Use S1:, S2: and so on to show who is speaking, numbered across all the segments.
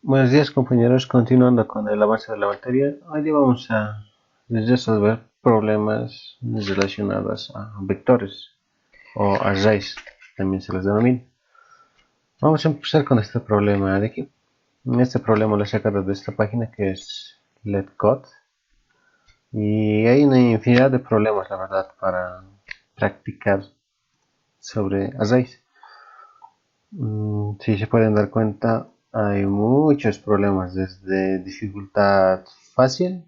S1: Buenos días compañeros, continuando con el avance de la materia, hoy día vamos a resolver problemas relacionados a vectores o arrays, también se les denomina. Vamos a empezar con este problema de aquí. Este problema lo he sacado de esta página que es LetCode y hay una infinidad de problemas, la verdad, para practicar sobre arrays. Si se pueden dar cuenta, hay muchos problemas, desde dificultad fácil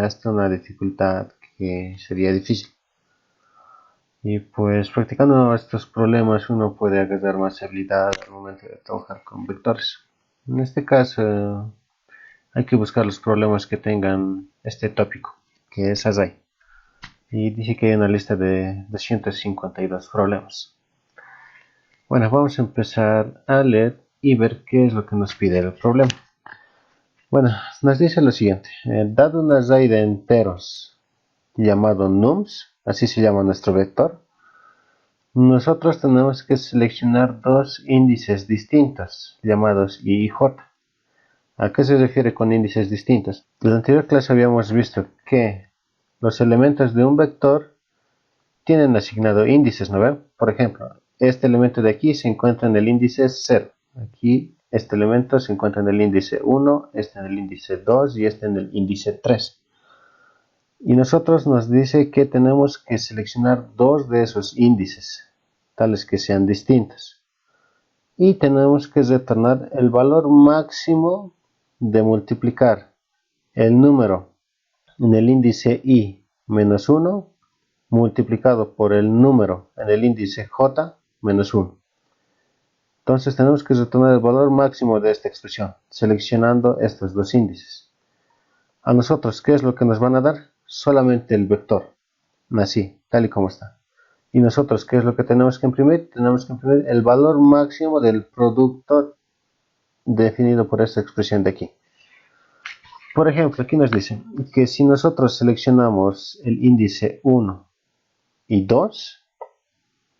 S1: hasta una dificultad que sería difícil. Y pues practicando estos problemas uno puede agarrar más habilidad al momento de trabajar con vectores. En este caso hay que buscar los problemas que tengan este tópico, que es array. Y dice que hay una lista de 252 problemas. Bueno, vamos a empezar a leer y ver qué es lo que nos pide el problema. Bueno, nos dice lo siguiente: dado un array de enteros llamado nums, así se llama nuestro vector, nosotros tenemos que seleccionar dos índices distintos llamados I y J. ¿A qué se refiere con índices distintos? En la anterior clase habíamos visto que los elementos de un vector tienen asignado índices, ¿no ven? Por ejemplo, este elemento de aquí se encuentra en el índice 0. Aquí este elemento se encuentra en el índice 1, este en el índice 2 y este en el índice 3. Y nosotros nos dice que tenemos que seleccionar dos de esos índices, tales que sean distintos. Y tenemos que retornar el valor máximo de multiplicar el número en el índice I menos 1 multiplicado por el número en el índice J menos 1. Entonces tenemos que retornar el valor máximo de esta expresión, seleccionando estos dos índices. A nosotros, ¿qué es lo que nos van a dar? Solamente el vector, así, tal y como está. Y nosotros, ¿qué es lo que tenemos que imprimir? Tenemos que imprimir el valor máximo del producto definido por esta expresión de aquí. Por ejemplo, aquí nos dice que si nosotros seleccionamos el índice 1 y 2,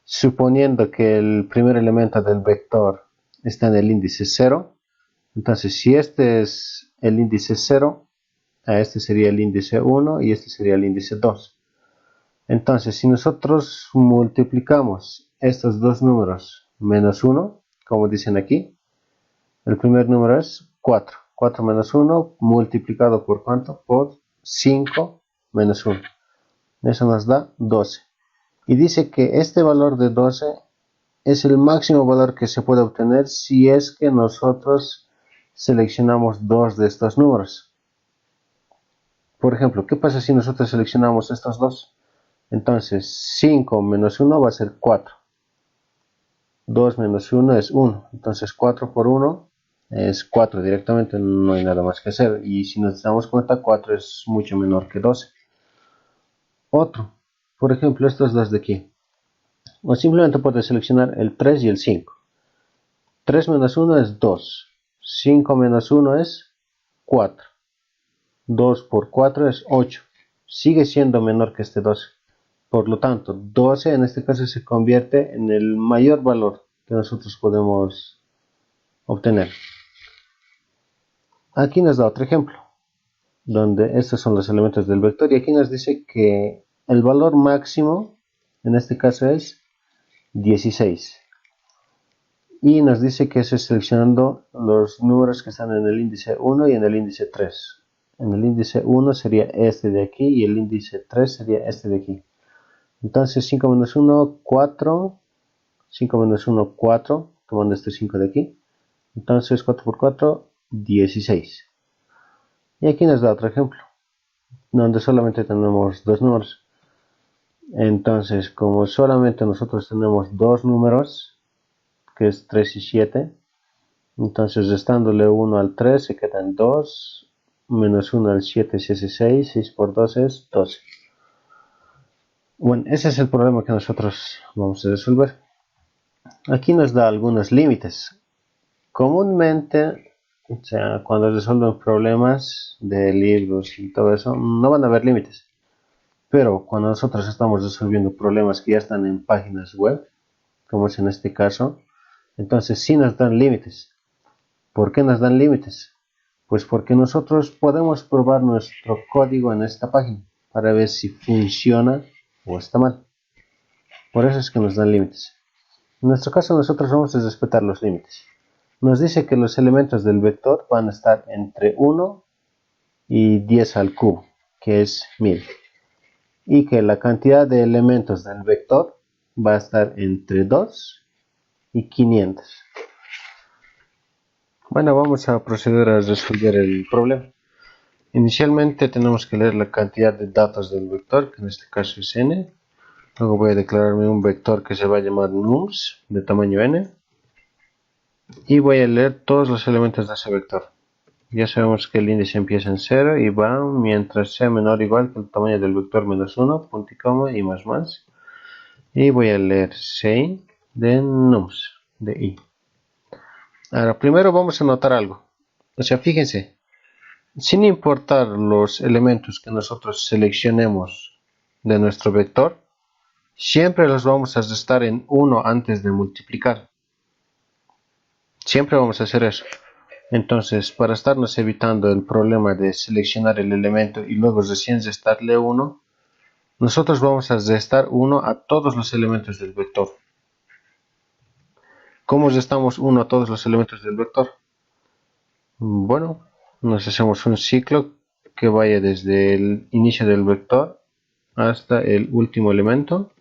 S1: suponiendo que el primer elemento del vector está en el índice 0, entonces si este es el índice 0, a este sería el índice 1 y este sería el índice 2. Entonces si nosotros multiplicamos estos dos números menos 1, como dicen aquí, el primer número es 4. 4 menos 1 multiplicado por ¿cuánto? Por 5 menos 1. Eso nos da 12. Y dice que este valor de 12 es el máximo valor que se puede obtener si es que nosotros seleccionamos dos de estos números. Por ejemplo, ¿qué pasa si nosotros seleccionamos estos dos? Entonces 5 menos 1 va a ser 4. 2 menos 1 es 1. Entonces 4 por 1 es 4 directamente, no hay nada más que hacer. Y si nos damos cuenta, 4 es mucho menor que 12. Otro, por ejemplo, estos dos de aquí. O simplemente puedes seleccionar el 3 y el 5. 3 menos 1 es 2. 5 menos 1 es 4. 2 por 4 es 8. Sigue siendo menor que este 12. Por lo tanto, 12 en este caso se convierte en el mayor valor que nosotros podemos obtener. Aquí nos da otro ejemplo, donde estos son los elementos del vector y aquí nos dice que el valor máximo en este caso es 16. Y nos dice que es seleccionando los números que están en el índice 1 y en el índice 3. En el índice 1 sería este de aquí y el índice 3 sería este de aquí. Entonces 5 menos 1, 4. 5 menos 1, 4. Tomando este 5 de aquí. Entonces 4 por 4, 16. Y aquí nos da otro ejemplo, donde solamente tenemos dos números. Entonces, como solamente nosotros tenemos dos números, que es 3 y 7, entonces restándole 1 al 3 se quedan 2, menos 1 al 7 se hace 6, 6 por 2 es 12. Bueno, ese es el problema que nosotros vamos a resolver. Aquí nos da algunos límites. Comúnmente, o sea, cuando resuelven problemas de libros y todo eso, no van a haber límites. Pero cuando nosotros estamos resolviendo problemas que ya están en páginas web, como es en este caso, entonces sí nos dan límites. ¿Por qué nos dan límites? Pues porque nosotros podemos probar nuestro código en esta página para ver si funciona o está mal. Por eso es que nos dan límites. En nuestro caso nosotros vamos a respetar los límites. Nos dice que los elementos del vector van a estar entre 1 y 10 al cubo, que es 1000. Y que la cantidad de elementos del vector va a estar entre 2 y 500. Bueno, vamos a proceder a resolver el problema. Inicialmente tenemos que leer la cantidad de datos del vector, que en este caso es n. Luego voy a declararme un vector que se va a llamar nums de tamaño n. Y voy a leer todos los elementos de ese vector. Ya sabemos que el índice empieza en 0 y va mientras sea menor o igual que el tamaño del vector menos 1, punto y coma y más. Y voy a leer sein de nums de i. Ahora, primero vamos a notar algo. O sea, fíjense, sin importar los elementos que nosotros seleccionemos de nuestro vector, siempre los vamos a restar en 1 antes de multiplicar. Siempre vamos a hacer eso. Entonces, para estarnos evitando el problema de seleccionar el elemento y luego recién restarle 1, nosotros vamos a restar 1 a todos los elementos del vector. ¿Cómo restamos 1 a todos los elementos del vector? Bueno, nos hacemos un ciclo que vaya desde el inicio del vector hasta el último elemento.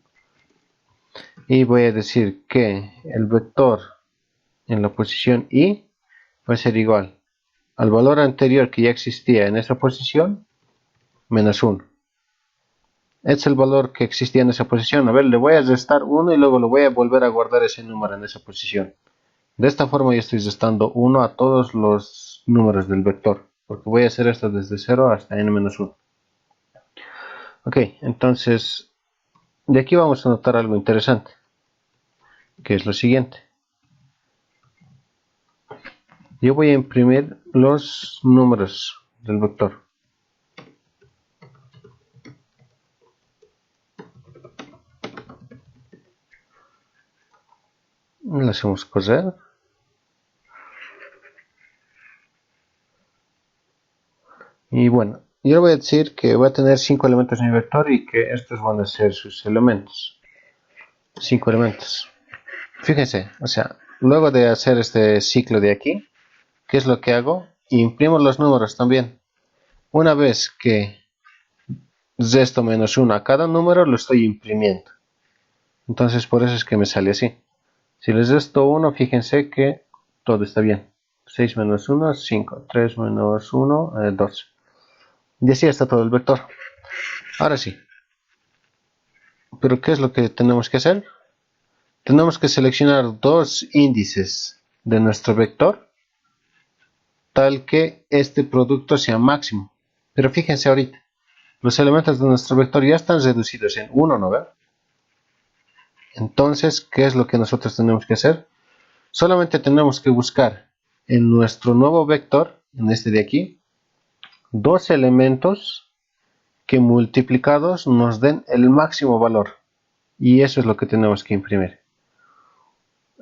S1: Y voy a decir que el vector en la posición i va a ser igual al valor anterior que ya existía en esa posición menos 1. Este es el valor que existía en esa posición. A ver, le voy a restar 1 y luego le voy a volver a guardar ese número en esa posición. De esta forma yo estoy restando 1 a todos los números del vector, porque voy a hacer esto desde 0 hasta n-1. Ok, entonces de aquí vamos a notar algo interesante, que es lo siguiente. Yo voy a imprimir los números del vector. Le hacemos correr. Y bueno, yo le voy a decir que va a tener 5 elementos en mi vector y que estos van a ser sus elementos. 5 elementos. Fíjense, o sea, luego de hacer este ciclo de aquí, ¿qué es lo que hago? Imprimo los números también. Una vez que resto menos 1 a cada número, lo estoy imprimiendo. Entonces por eso es que me sale así. Si les resto 1, fíjense que todo está bien. 6 menos 1, 5. 3 menos 1, 2. Y así está todo el vector. Ahora sí. ¿Pero qué es lo que tenemos que hacer? Tenemos que seleccionar dos índices de nuestro vector tal que este producto sea máximo. Pero fíjense ahorita, los elementos de nuestro vector ya están reducidos en 1, ¿no ve? Entonces, ¿qué es lo que nosotros tenemos que hacer? Solamente tenemos que buscar en nuestro nuevo vector, en este de aquí, dos elementos que multiplicados nos den el máximo valor. Y eso es lo que tenemos que imprimir.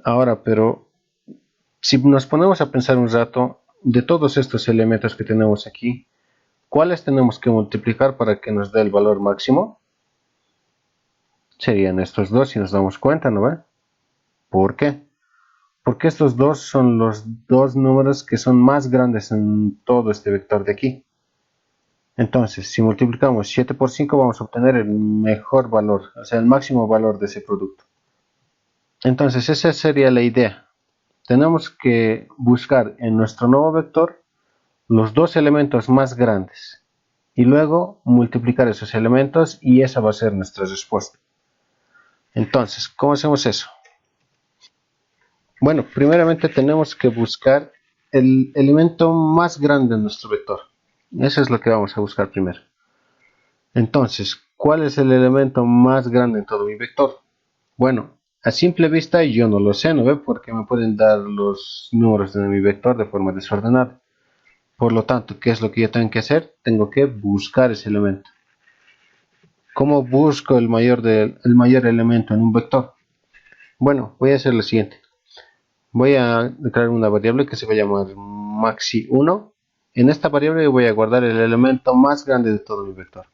S1: Ahora, pero si nos ponemos a pensar un rato, de todos estos elementos que tenemos aquí, ¿cuáles tenemos que multiplicar para que nos dé el valor máximo? Serían estos dos si nos damos cuenta, ¿no ve? ¿Por qué? Porque estos dos son los dos números que son más grandes en todo este vector de aquí. Entonces, si multiplicamos 7 por 5 vamos a obtener el mejor valor, o sea, el máximo valor de ese producto. Entonces, esa sería la idea. Tenemos que buscar en nuestro nuevo vector los dos elementos más grandes y luego multiplicar esos elementos y esa va a ser nuestra respuesta. Entonces, ¿cómo hacemos eso? Bueno, primeramente tenemos que buscar el elemento más grande en nuestro vector. Eso es lo que vamos a buscar primero. Entonces, ¿cuál es el elemento más grande en todo mi vector? Bueno, a simple vista yo no lo sé, ¿no ve? Porque me pueden dar los números de mi vector de forma desordenada. Por lo tanto, ¿qué es lo que yo tengo que hacer? Tengo que buscar ese elemento. ¿Cómo busco el mayor elemento en un vector? Bueno, voy a hacer lo siguiente. Voy a declarar una variable que se va a llamar maxi1. En esta variable voy a guardar el elemento más grande de todo mi vector.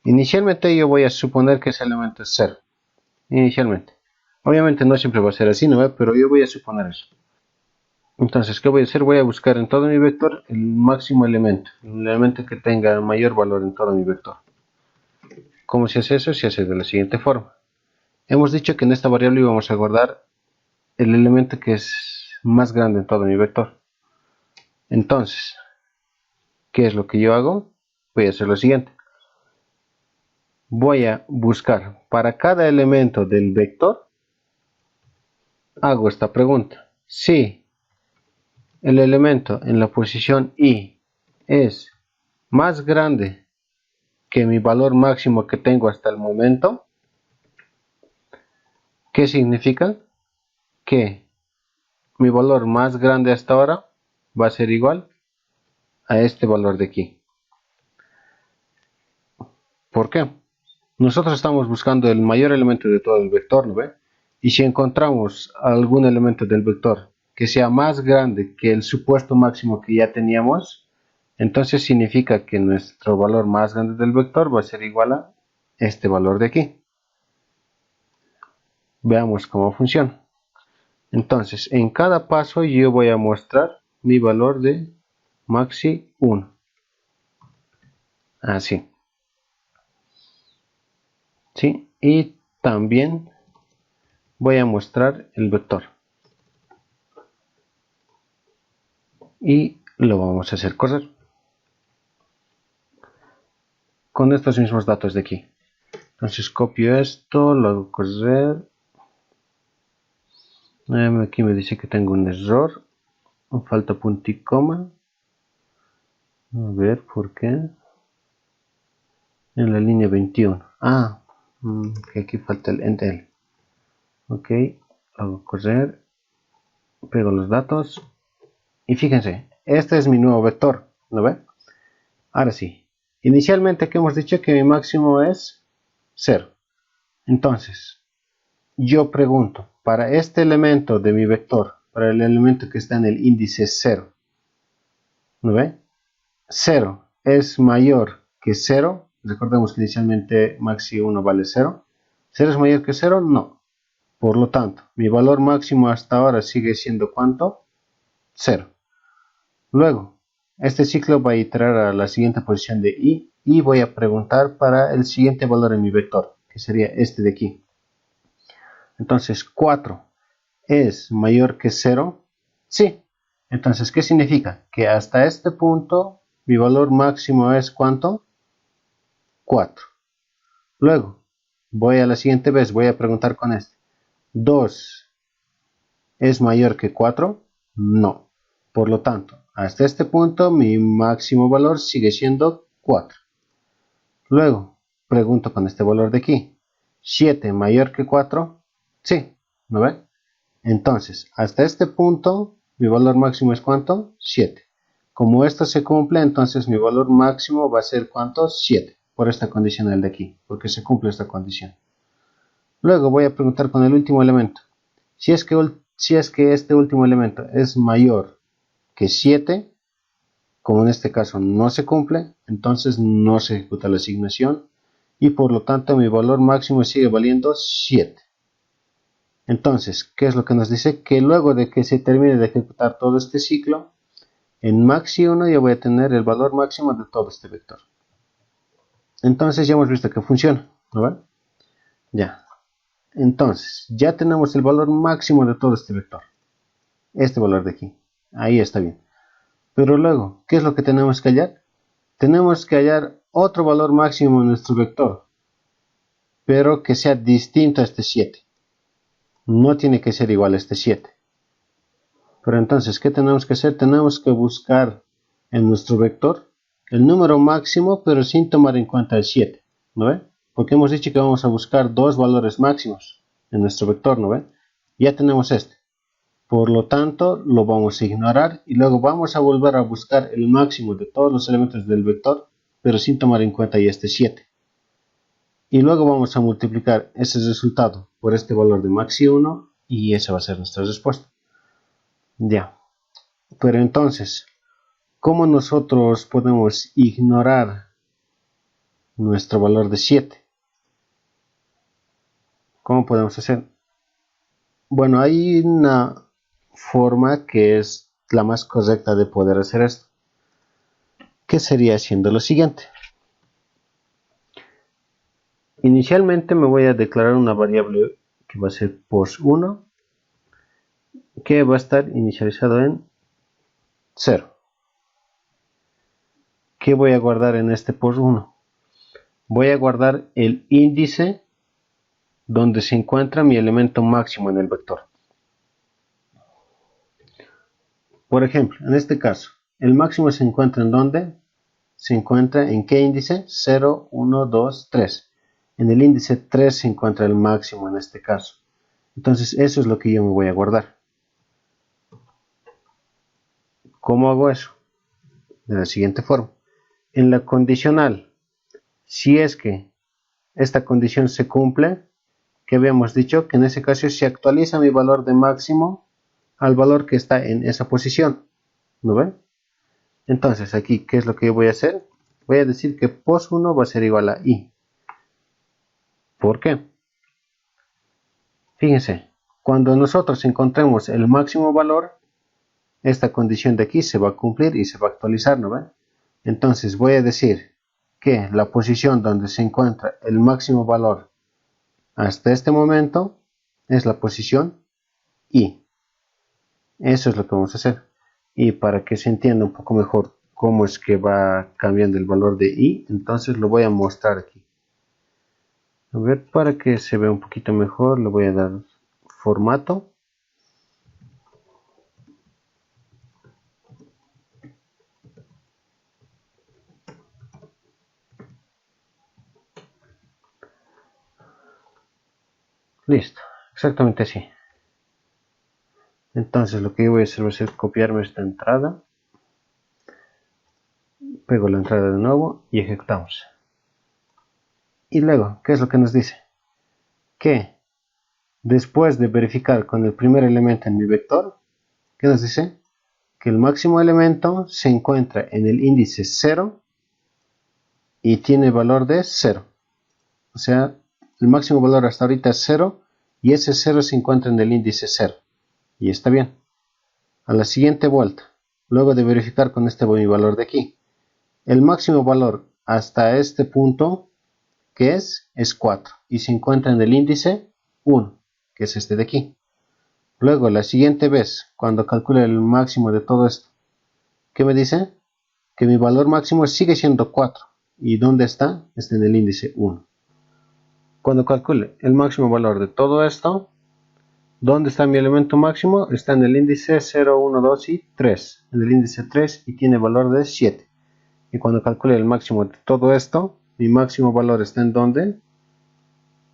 S1: Inicialmente yo voy a suponer que ese elemento es 0. Inicialmente. Obviamente no siempre va a ser así, ¿no? Pero yo voy a suponer eso. Entonces, ¿qué voy a hacer? Voy a buscar en todo mi vector el máximo elemento. El elemento que tenga mayor valor en todo mi vector. ¿Cómo se hace eso? Se hace de la siguiente forma. Hemos dicho que en esta variable íbamos a guardar el elemento que es más grande en todo mi vector. Entonces, ¿qué es lo que yo hago? Voy a hacer lo siguiente. Voy a buscar para cada elemento del vector, hago esta pregunta. Si el elemento en la posición i es más grande que mi valor máximo que tengo hasta el momento, ¿qué significa? Que mi valor más grande hasta ahora va a ser igual a este valor de aquí. ¿Por qué? Nosotros estamos buscando el mayor elemento de todo el vector, ¿no ve? Y si encontramos algún elemento del vector que sea más grande que el supuesto máximo que ya teníamos, entonces significa que nuestro valor más grande del vector va a ser igual a este valor de aquí. Veamos cómo funciona. Entonces, en cada paso yo voy a mostrar mi valor de maxi 1. Así. ¿Sí? Y también voy a mostrar el vector. Y lo vamos a hacer correr con estos mismos datos de aquí. Entonces copio esto, lo hago correr. Aquí me dice que tengo un error. Me falta punto y coma. A ver por qué. En la línea 21. Que aquí falta el end L. Ok, lo hago correr. Pego los datos. Y fíjense, este es mi nuevo vector. ¿Lo ven? Ahora sí. Inicialmente que hemos dicho que mi máximo es 0. Entonces, yo pregunto, para este elemento de mi vector, para el elemento que está en el índice 0, ¿no ve? 0 es mayor que 0, recordemos que inicialmente maxi 1 vale 0, 0 es mayor que 0, no, por lo tanto, mi valor máximo hasta ahora sigue siendo ¿cuánto? 0. Luego, este ciclo va a iterar a la siguiente posición de i y voy a preguntar para el siguiente valor en mi vector, que sería este de aquí. Entonces, 4 es mayor que 0. Sí. Entonces, ¿qué significa? Que hasta este punto mi valor máximo es ¿cuánto? 4. Luego, voy a la siguiente vez, voy a preguntar con este. 2 es mayor que 4. No. Por lo tanto, hasta este punto mi máximo valor sigue siendo 4. Luego, pregunto con este valor de aquí. 7 mayor que 4. Sí. ¿No ven? Entonces, hasta este punto, mi valor máximo es ¿cuánto? 7. Como esto se cumple, entonces mi valor máximo va a ser ¿cuánto? 7. Por esta condicional de aquí, porque se cumple esta condición. Luego voy a preguntar con el último elemento. Si es que este último elemento es mayor que 7, como en este caso no se cumple, entonces no se ejecuta la asignación y por lo tanto mi valor máximo sigue valiendo 7. Entonces, ¿qué es lo que nos dice? Que luego de que se termine de ejecutar todo este ciclo, en maxi 1 yo voy a tener el valor máximo de todo este vector. Entonces ya hemos visto que funciona, ¿no ven? Ya. Entonces, ya tenemos el valor máximo de todo este vector. Este valor de aquí. Ahí está bien. Pero luego, ¿qué es lo que tenemos que hallar? Tenemos que hallar otro valor máximo en nuestro vector, pero que sea distinto a este 7. No tiene que ser igual a este 7. Pero entonces, ¿qué tenemos que hacer? Tenemos que buscar en nuestro vector el número máximo, pero sin tomar en cuenta el 7, ¿no ve? Porque hemos dicho que vamos a buscar dos valores máximos en nuestro vector, ¿no ve? Ya tenemos este. Por lo tanto, lo vamos a ignorar y luego vamos a volver a buscar el máximo de todos los elementos del vector, pero sin tomar en cuenta ya este 7. Y luego vamos a multiplicar ese resultado por este valor de maxi 1 y esa va a ser nuestra respuesta. Ya, pero entonces, ¿cómo nosotros podemos ignorar nuestro valor de 7? ¿Cómo podemos hacer? Bueno, hay una forma que es la más correcta de poder hacer esto, que sería haciendo lo siguiente. Inicialmente me voy a declarar una variable que va a ser pos1, que va a estar inicializado en 0. ¿Qué voy a guardar en este pos1? Voy a guardar el índice donde se encuentra mi elemento máximo en el vector. Por ejemplo, en este caso, el máximo se encuentra en ¿dónde? Se encuentra en ¿qué índice? 0, 1, 2, 3. En el índice 3 se encuentra el máximo en este caso. Entonces eso es lo que yo me voy a guardar. ¿Cómo hago eso? De la siguiente forma. En la condicional, si es que esta condición se cumple, que habíamos dicho que en ese caso se actualiza mi valor de máximo al valor que está en esa posición. ¿No ven? Entonces aquí, ¿qué es lo que yo voy a hacer? Voy a decir que pos1 va a ser igual a i. ¿Por qué? Fíjense, cuando nosotros encontremos el máximo valor, esta condición de aquí se va a cumplir y se va a actualizar, ¿no ven? Entonces voy a decir que la posición donde se encuentra el máximo valor hasta este momento es la posición i. Eso es lo que vamos a hacer. Y para que se entienda un poco mejor cómo es que va cambiando el valor de i, entonces lo voy a mostrar aquí. A ver, para que se vea un poquito mejor, le voy a dar formato. Listo, exactamente así. Entonces lo que yo voy a hacer va a ser copiarme esta entrada. Pego la entrada de nuevo y ejecutamos. Y luego, ¿qué es lo que nos dice? Que después de verificar con el primer elemento en mi vector, ¿qué nos dice? Que el máximo elemento se encuentra en el índice 0 y tiene valor de 0. O sea, el máximo valor hasta ahorita es 0 y ese 0 se encuentra en el índice 0. Y está bien. A la siguiente vuelta, luego de verificar con este mi valor de aquí, el máximo valor hasta este punto, que es 4 y se encuentra en el índice 1, que es este de aquí. Luego, la siguiente vez, cuando calcule el máximo de todo esto, ¿qué me dice? Que mi valor máximo sigue siendo 4. ¿Y dónde está? Está en el índice 1. Cuando calcule el máximo valor de todo esto, ¿dónde está mi elemento máximo? Está en el índice 0, 1, 2 y 3. En el índice 3 y tiene valor de 7. Y cuando calcule el máximo de todo esto, mi máximo valor está en ¿dónde?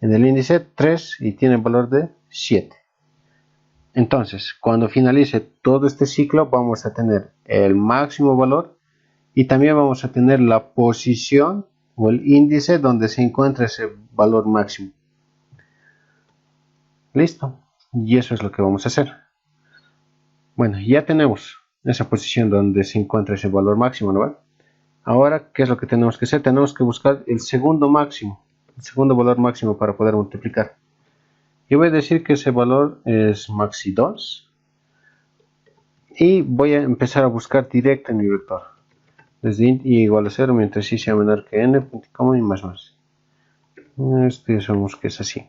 S1: En el índice 3 y tiene valor de 7. Entonces, cuando finalice todo este ciclo, vamos a tener el máximo valor y también vamos a tener la posición o el índice donde se encuentra ese valor máximo. Listo. Y eso es lo que vamos a hacer. Bueno, ya tenemos esa posición donde se encuentra ese valor máximo, ¿no? Ahora, ¿qué es lo que tenemos que hacer? Tenemos que buscar el segundo máximo, el segundo valor máximo para poder multiplicar. Yo voy a decir que ese valor es maxi 2 y voy a empezar a buscar directo en mi vector. Desde int i igual a 0 mientras i sea menor que n, y más más. Esto ya sabemos que es así.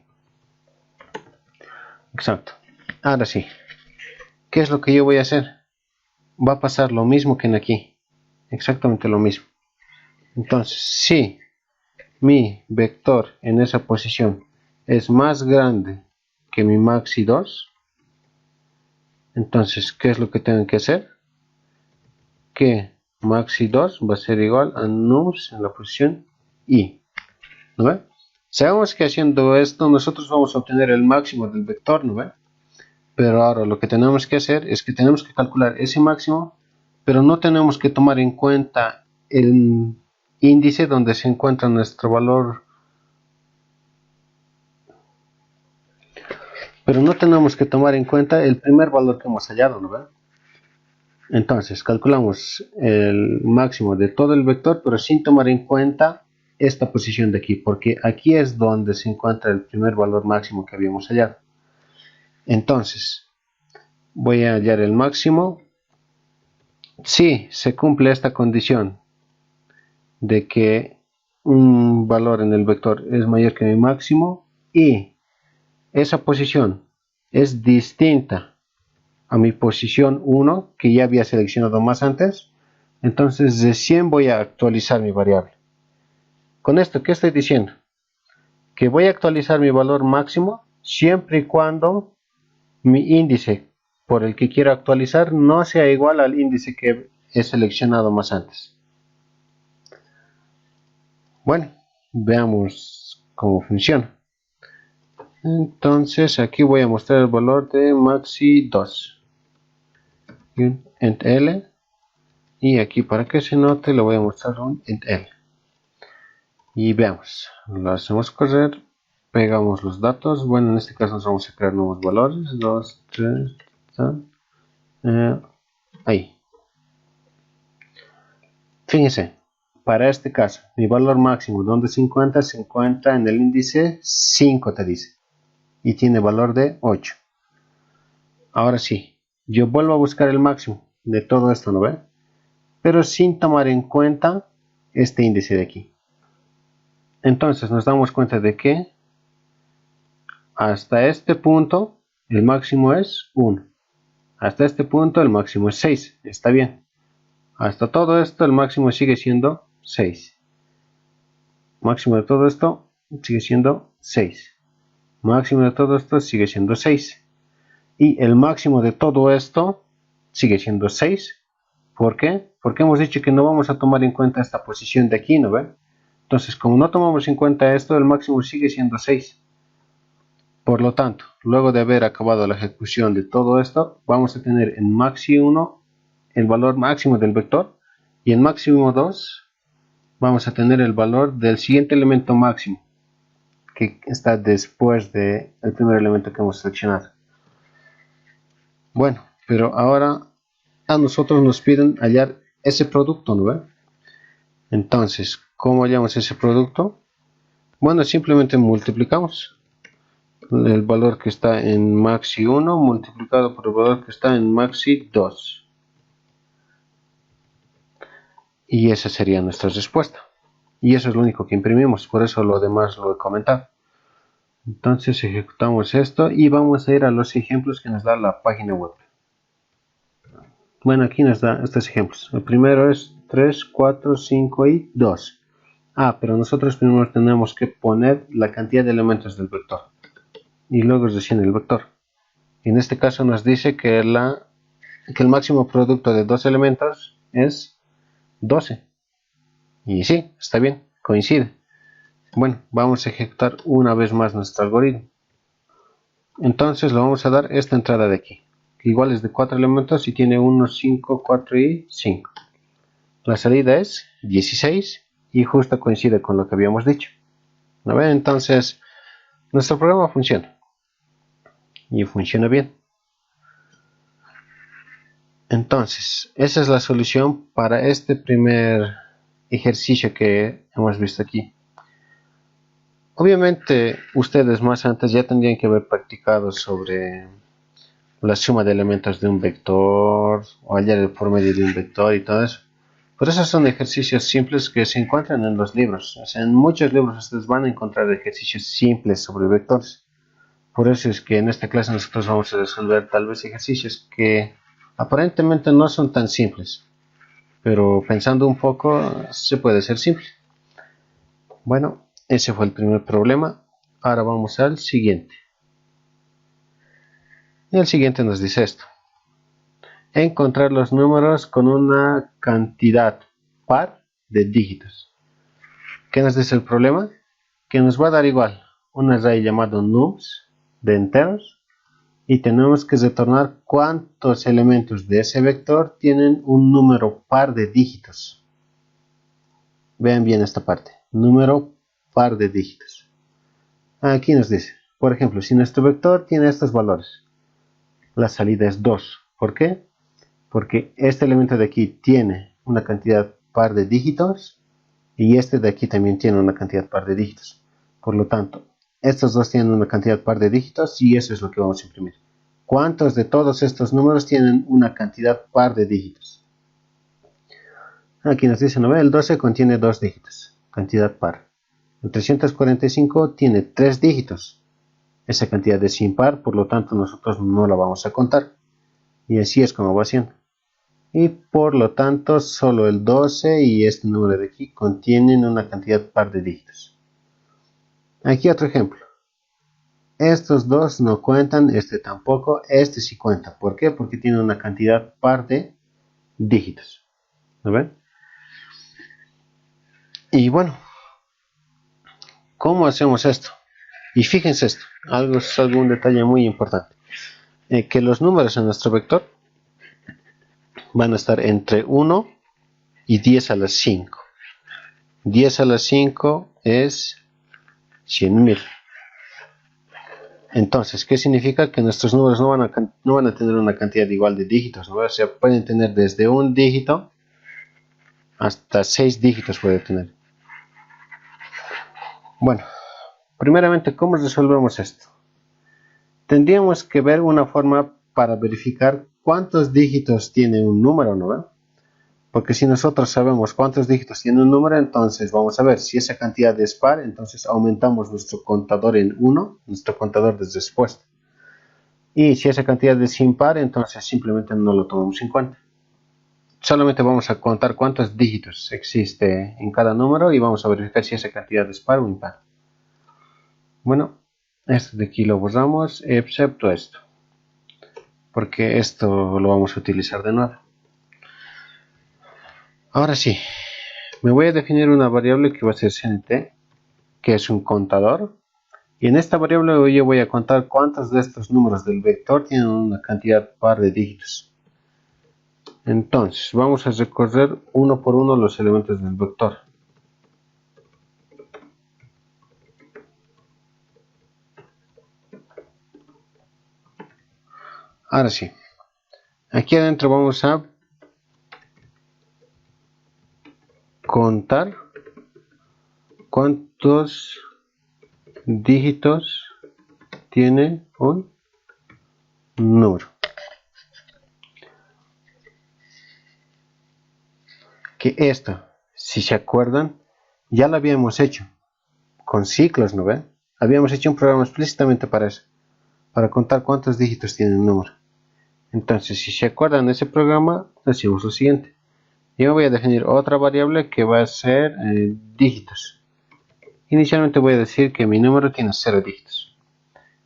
S1: Exacto. Ahora sí. ¿Qué es lo que yo voy a hacer? Va a pasar lo mismo que en aquí. Exactamente lo mismo. Entonces, si mi vector en esa posición es más grande que mi maxi 2, entonces, ¿qué es lo que tengo que hacer? Que maxi 2 va a ser igual a nums en la posición i. ¿No ve? Sabemos que haciendo esto nosotros vamos a obtener el máximo del vector, ¿no ve? Pero ahora lo que tenemos que hacer es que tenemos que calcular ese máximo, pero no tenemos que tomar en cuenta el índice donde se encuentra nuestro valor. Pero no tenemos que tomar en cuenta el primer valor que hemos hallado, ¿no ve? Entonces calculamos el máximo de todo el vector, pero sin tomar en cuenta esta posición de aquí, porque aquí es donde se encuentra el primer valor máximo que habíamos hallado. Entonces voy a hallar el máximo. Si se cumple esta condición de que un valor en el vector es mayor que mi máximo y esa posición es distinta a mi posición 1 que ya había seleccionado más antes, entonces recién voy a actualizar mi variable. Con esto, ¿qué estoy diciendo? Que voy a actualizar mi valor máximo siempre y cuando mi índice por el que quiero actualizar no sea igual al índice que he seleccionado más antes. Bueno, veamos cómo funciona. Entonces aquí voy a mostrar el valor de maxi 2. Int L. Y aquí para que se note le voy a mostrar un int L. Y veamos, lo hacemos correr, pegamos los datos. Bueno, en este caso nos vamos a crear nuevos valores. 2, 3, ahí. Fíjense, para este caso, mi valor máximo, ¿dónde se encuentra? Se encuentra en el índice 5, te dice. Y tiene valor de 8. Ahora sí, yo vuelvo a buscar el máximo de todo esto, ¿no ve? Pero sin tomar en cuenta este índice de aquí. Entonces nos damos cuenta de que hasta este punto el máximo es 1. Hasta este punto el máximo es 6. Está bien. Hasta todo esto el máximo sigue siendo 6. Máximo de todo esto sigue siendo 6. Máximo de todo esto sigue siendo 6. Y el máximo de todo esto sigue siendo 6. ¿Por qué? Porque hemos dicho que no vamos a tomar en cuenta esta posición de aquí, ¿no ven? Entonces, como no tomamos en cuenta esto, el máximo sigue siendo 6. Por lo tanto, luego de haber acabado la ejecución de todo esto, vamos a tener en maxi 1 el valor máximo del vector y en máximo 2 vamos a tener el valor del siguiente elemento máximo que está después del primer elemento que hemos seleccionado. Bueno, pero ahora a nosotros nos piden hallar ese producto, ¿no ve? Entonces, ¿cómo hallamos ese producto? Bueno, simplemente multiplicamos el valor que está en maxi 1 multiplicado por el valor que está en maxi 2. Y esa sería nuestra respuesta. Y eso es lo único que imprimimos, por eso lo demás lo he comentado. Entonces ejecutamos esto y vamos a ir a los ejemplos que nos da la página web. Bueno, aquí nos da estos ejemplos. El primero es 3, 4, 5 y 2. Pero nosotros primero tenemos que poner la cantidad de elementos del vector. Y luego recién el vector. En este caso nos dice que el máximo producto de dos elementos es 12. Y sí, está bien, coincide. Bueno, vamos a ejecutar una vez más nuestro algoritmo. Entonces le vamos a dar esta entrada de aquí, que igual es de 4 elementos y tiene 1, 5, 4 y 5. La salida es 16 y justo coincide con lo que habíamos dicho. ¿No ven? Entonces, nuestro programa funciona. Y funciona bien. Entonces, esa es la solución para este primer ejercicio que hemos visto aquí. Obviamente, ustedes más antes ya tendrían que haber practicado sobre la suma de elementos de un vector o hallar el promedio de un vector y todo eso. Pero esos son ejercicios simples que se encuentran en los libros. O sea, en muchos libros ustedes van a encontrar ejercicios simples sobre vectores. Por eso es que en esta clase nosotros vamos a resolver tal vez ejercicios que aparentemente no son tan simples. Pero pensando un poco se puede ser simple. Bueno, ese fue el primer problema. Ahora vamos al siguiente. Y el siguiente nos dice esto. Encontrar los números con una cantidad par de dígitos. ¿Qué nos dice el problema? Que nos va a dar igual un array llamado nums de enteros y tenemos que retornar cuántos elementos de ese vector tienen un número par de dígitos. Vean bien esta parte, número par de dígitos. Aquí nos dice, por ejemplo, si nuestro vector tiene estos valores, la salida es 2. ¿Por qué? porque este elemento de aquí tiene una cantidad par de dígitos y este de aquí también tiene una cantidad par de dígitos. Por lo tanto, estos dos tienen una cantidad par de dígitos y eso es lo que vamos a imprimir. ¿Cuántos de todos estos números tienen una cantidad par de dígitos? Aquí nos dice, ¿no ve? El 12 contiene 2 dígitos, cantidad par. El 345 tiene 3 dígitos. Esa cantidad es impar, por lo tanto nosotros no la vamos a contar. Y así es como va haciendo. Y por lo tanto solo el 12 y este número de aquí contienen una cantidad par de dígitos. Aquí otro ejemplo. Estos dos no cuentan, este tampoco, este sí cuenta. ¿Por qué? Porque tiene una cantidad par de dígitos. ¿No ven? Y bueno, ¿cómo hacemos esto? Y fíjense esto, algún detalle muy importante. Que los números en nuestro vector van a estar entre 1 y 10 a la 5. 10 a la 5 es 100.000. Entonces, ¿qué significa? Que nuestros números no van a tener una cantidad igual de dígitos, ¿no? O sea, pueden tener desde un dígito hasta 6 dígitos puede tener. Bueno, primeramente, ¿cómo resolvemos esto? Tendríamos que ver una forma para verificar cuántos dígitos tiene un número, ¿no? Porque si nosotros sabemos cuántos dígitos tiene un número, entonces vamos a ver si esa cantidad es par, entonces aumentamos nuestro contador en 1, nuestro contador de respuesta. Y si esa cantidad es impar, entonces simplemente no lo tomamos en cuenta. Solamente vamos a contar cuántos dígitos existe en cada número y vamos a verificar si esa cantidad es par o impar. Bueno, esto de aquí lo borramos, excepto esto, porque esto lo vamos a utilizar de nuevo. Ahora sí, me voy a definir una variable que va a ser CNT, que es un contador. Y en esta variable yo voy a contar cuántos de estos números del vector tienen una cantidad par de dígitos. Entonces, vamos a recorrer uno por uno los elementos del vector. Ahora sí, aquí adentro vamos a contar cuántos dígitos tiene un número. Que esto, si se acuerdan, ya lo habíamos hecho con ciclos, ¿no ven? Habíamos hecho un programa explícitamente para eso, para contar cuántos dígitos tiene un número. Entonces, si se acuerdan de ese programa, hacemos lo siguiente. Yo voy a definir otra variable que va a ser dígitos. Inicialmente voy a decir que mi número tiene 0 dígitos.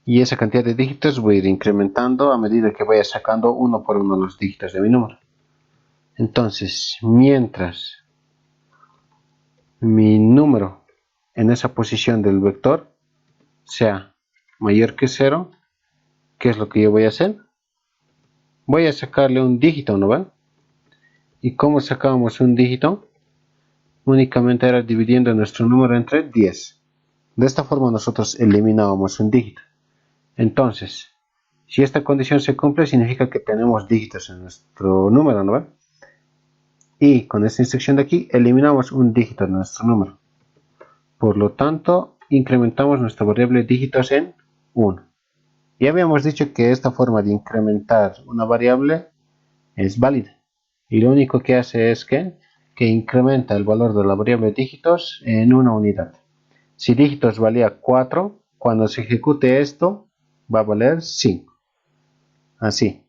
S1: Y esa cantidad de dígitos voy a ir incrementando a medida que vaya sacando uno por uno los dígitos de mi número. Entonces, mientras mi número en esa posición del vector sea mayor que 0, ¿qué es lo que yo voy a hacer? Voy a sacarle un dígito, ¿no ven? ¿Y cómo sacamos un dígito? Únicamente era dividiendo nuestro número entre 10. De esta forma nosotros eliminábamos un dígito. Entonces, si esta condición se cumple, significa que tenemos dígitos en nuestro número, ¿no ven? Y con esta instrucción de aquí, eliminamos un dígito de nuestro número. Por lo tanto, incrementamos nuestra variable dígitos en 1. Ya habíamos dicho que esta forma de incrementar una variable es válida. Y lo único que hace es que incrementa el valor de la variable dígitos en una unidad. Si dígitos valía 4, cuando se ejecute esto, va a valer 5. Así.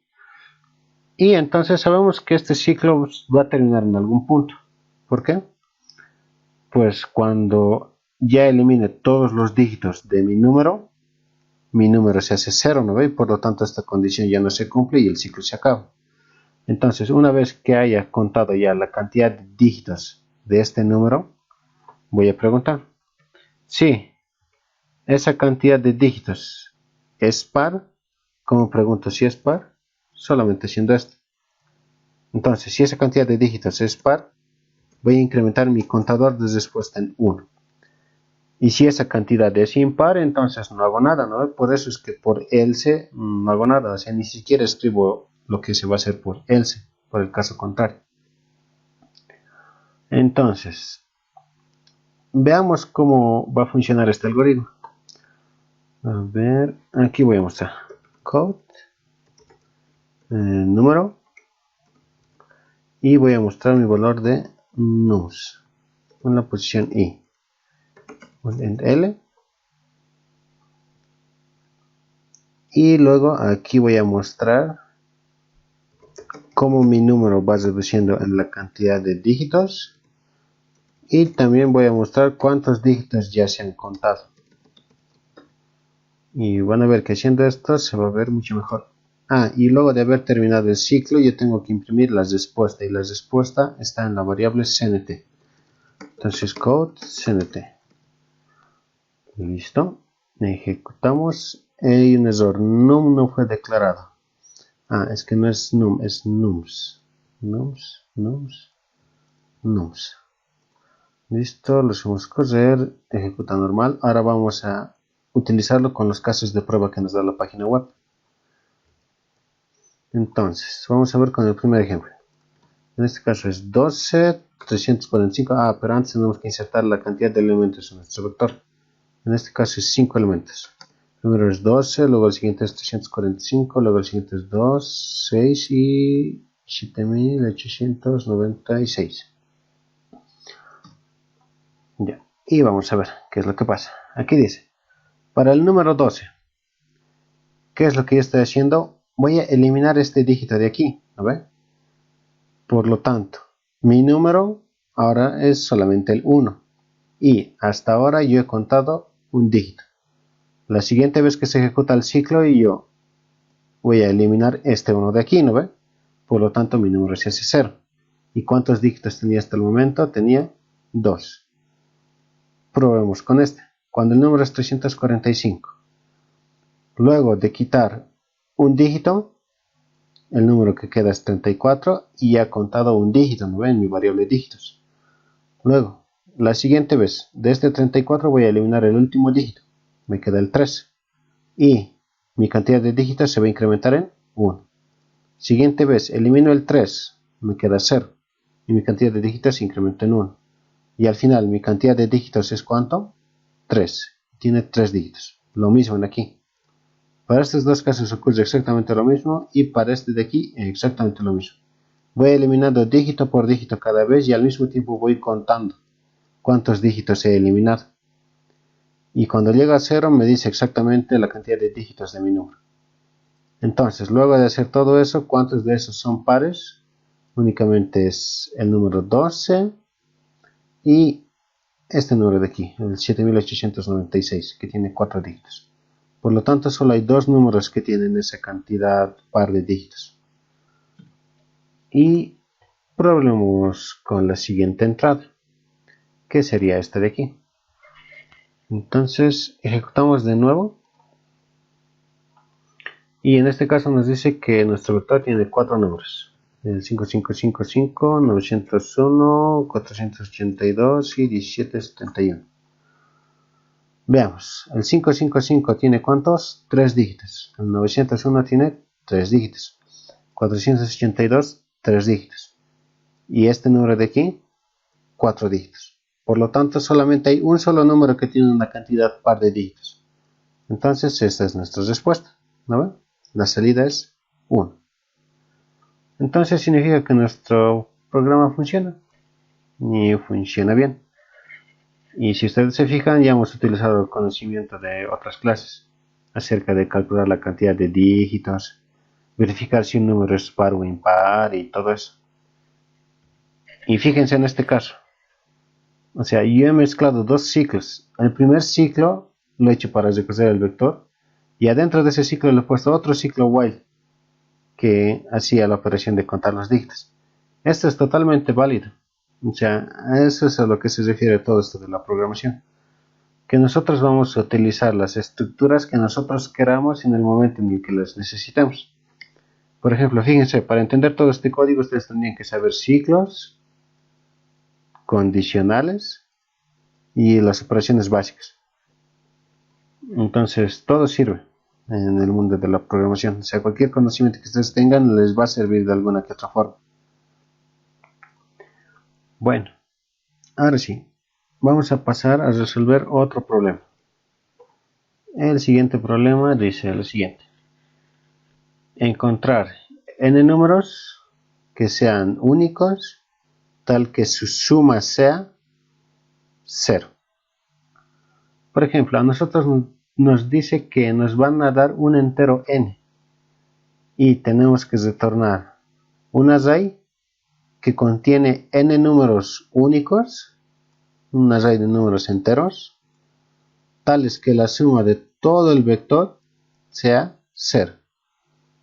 S1: Y entonces sabemos que este ciclo va a terminar en algún punto. ¿Por qué? Pues cuando ya elimine todos los dígitos de mi número se hace 0, ¿no ve? Por lo tanto esta condición ya no se cumple y el ciclo se acaba. Entonces, una vez que haya contado ya la cantidad de dígitos de este número, voy a preguntar si esa cantidad de dígitos es par. ¿Cómo pregunto si es par? Solamente haciendo esto. Entonces, si esa cantidad de dígitos es par, voy a incrementar mi contador de respuesta en 1. Y si esa cantidad es impar, entonces no hago nada, ¿no? Por eso es que por else no hago nada, o sea, ni siquiera escribo lo que se va a hacer por else. por el caso contrario. Entonces, veamos cómo va a funcionar este algoritmo. A ver, aquí voy a mostrar code, número, y voy a mostrar mi valor de nums en la posición i, en L, y luego aquí voy a mostrar cómo mi número va reduciendo en la cantidad de dígitos, y también voy a mostrar cuántos dígitos ya se han contado. Y van a ver que haciendo esto se va a ver mucho mejor. Y luego de haber terminado el ciclo, yo tengo que imprimir la respuesta, y la respuesta está en la variable cnt. Entonces code cnt. Listo. Ejecutamos. Hay un error. Num no fue declarado. Es que no es num, es nums. Nums. Listo, lo hacemos correr. Ejecuta normal. Ahora vamos a utilizarlo con los casos de prueba que nos da la página web. Entonces, vamos a ver con el primer ejemplo. En este caso es 12, 345. Pero antes tenemos que insertar la cantidad de elementos en nuestro vector. En este caso es 5 elementos. Primero es 12, luego el siguiente es 345, luego el siguiente es 2, 6 y 7896. Ya. Y vamos a ver qué es lo que pasa. Aquí dice, para el número 12, ¿qué es lo que yo estoy haciendo? Voy a eliminar este dígito de aquí, ¿no ve? Por lo tanto, mi número ahora es solamente el 1. Y hasta ahora yo he contado un dígito. La siguiente vez que se ejecuta el ciclo, yo voy a eliminar este 1 de aquí, ¿no ve? Por lo tanto, mi número se hace 0. ¿Y cuántos dígitos tenía hasta el momento? Tenía 2. Probemos con este. Cuando el número es 345, luego de quitar un dígito, el número que queda es 34 y ha contado un dígito, ¿no ven? Mi variable dígitos. Luego, la siguiente vez, de este 34 voy a eliminar el último dígito, me queda el 3. Y mi cantidad de dígitos se va a incrementar en 1. Siguiente vez, elimino el 3, me queda 0. Y mi cantidad de dígitos se incrementa en 1. Y al final, mi cantidad de dígitos es ¿cuánto? 3. Tiene 3 dígitos. Lo mismo en aquí. Para estos dos casos ocurre exactamente lo mismo, y para este de aquí exactamente lo mismo. Voy eliminando dígito por dígito cada vez, y al mismo tiempo voy contando cuántos dígitos he eliminado. Y cuando llega a 0 me dice exactamente la cantidad de dígitos de mi número. Entonces, luego de hacer todo eso, ¿cuántos de esos son pares? Únicamente es el número 12 y este número de aquí, el 7896, que tiene 4 dígitos. Por lo tanto, solo hay 2 números que tienen esa cantidad par de dígitos. Y probemos con la siguiente entrada, que sería esta de aquí. Entonces, ejecutamos de nuevo. Y en este caso nos dice que nuestro vector tiene 4 números. El 5555, 901, 482 y 1771. Veamos, el 555 tiene ¿cuántos? 3 dígitos. El 901 tiene 3 dígitos. 482, 3 dígitos. Y este número de aquí, 4 dígitos. Por lo tanto, solamente hay un solo número que tiene una cantidad par de dígitos. Entonces, esta es nuestra respuesta, ¿no ven? La salida es 1. Entonces significa que nuestro programa funciona y funciona bien. Y si ustedes se fijan, ya hemos utilizado el conocimiento de otras clases acerca de calcular la cantidad de dígitos, verificar si un número es par o impar y todo eso. Y fíjense en este caso. O sea, yo he mezclado dos ciclos. El primer ciclo lo he hecho para recoger el vector, y adentro de ese ciclo le he puesto otro ciclo while que hacía la operación de contar los dígitos. Esto es totalmente válido. O sea, eso es a lo que se refiere todo esto de la programación. Que nosotros vamos a utilizar las estructuras que nosotros queramos en el momento en el que las necesitemos. Por ejemplo, fíjense, para entender todo este código ustedes tendrían que saber ciclos, condicionales y las operaciones básicas. Entonces, todo sirve en el mundo de la programación. O sea, cualquier conocimiento que ustedes tengan les va a servir de alguna que otra forma. Bueno, ahora sí, vamos a pasar a resolver otro problema. El siguiente problema dice lo siguiente: encontrar n números que sean únicos, tal que su suma sea 0. Por ejemplo, a nosotros nos dice que nos van a dar un entero n y tenemos que retornar un array que contiene n números únicos, un array de números enteros, tales que la suma de todo el vector sea 0.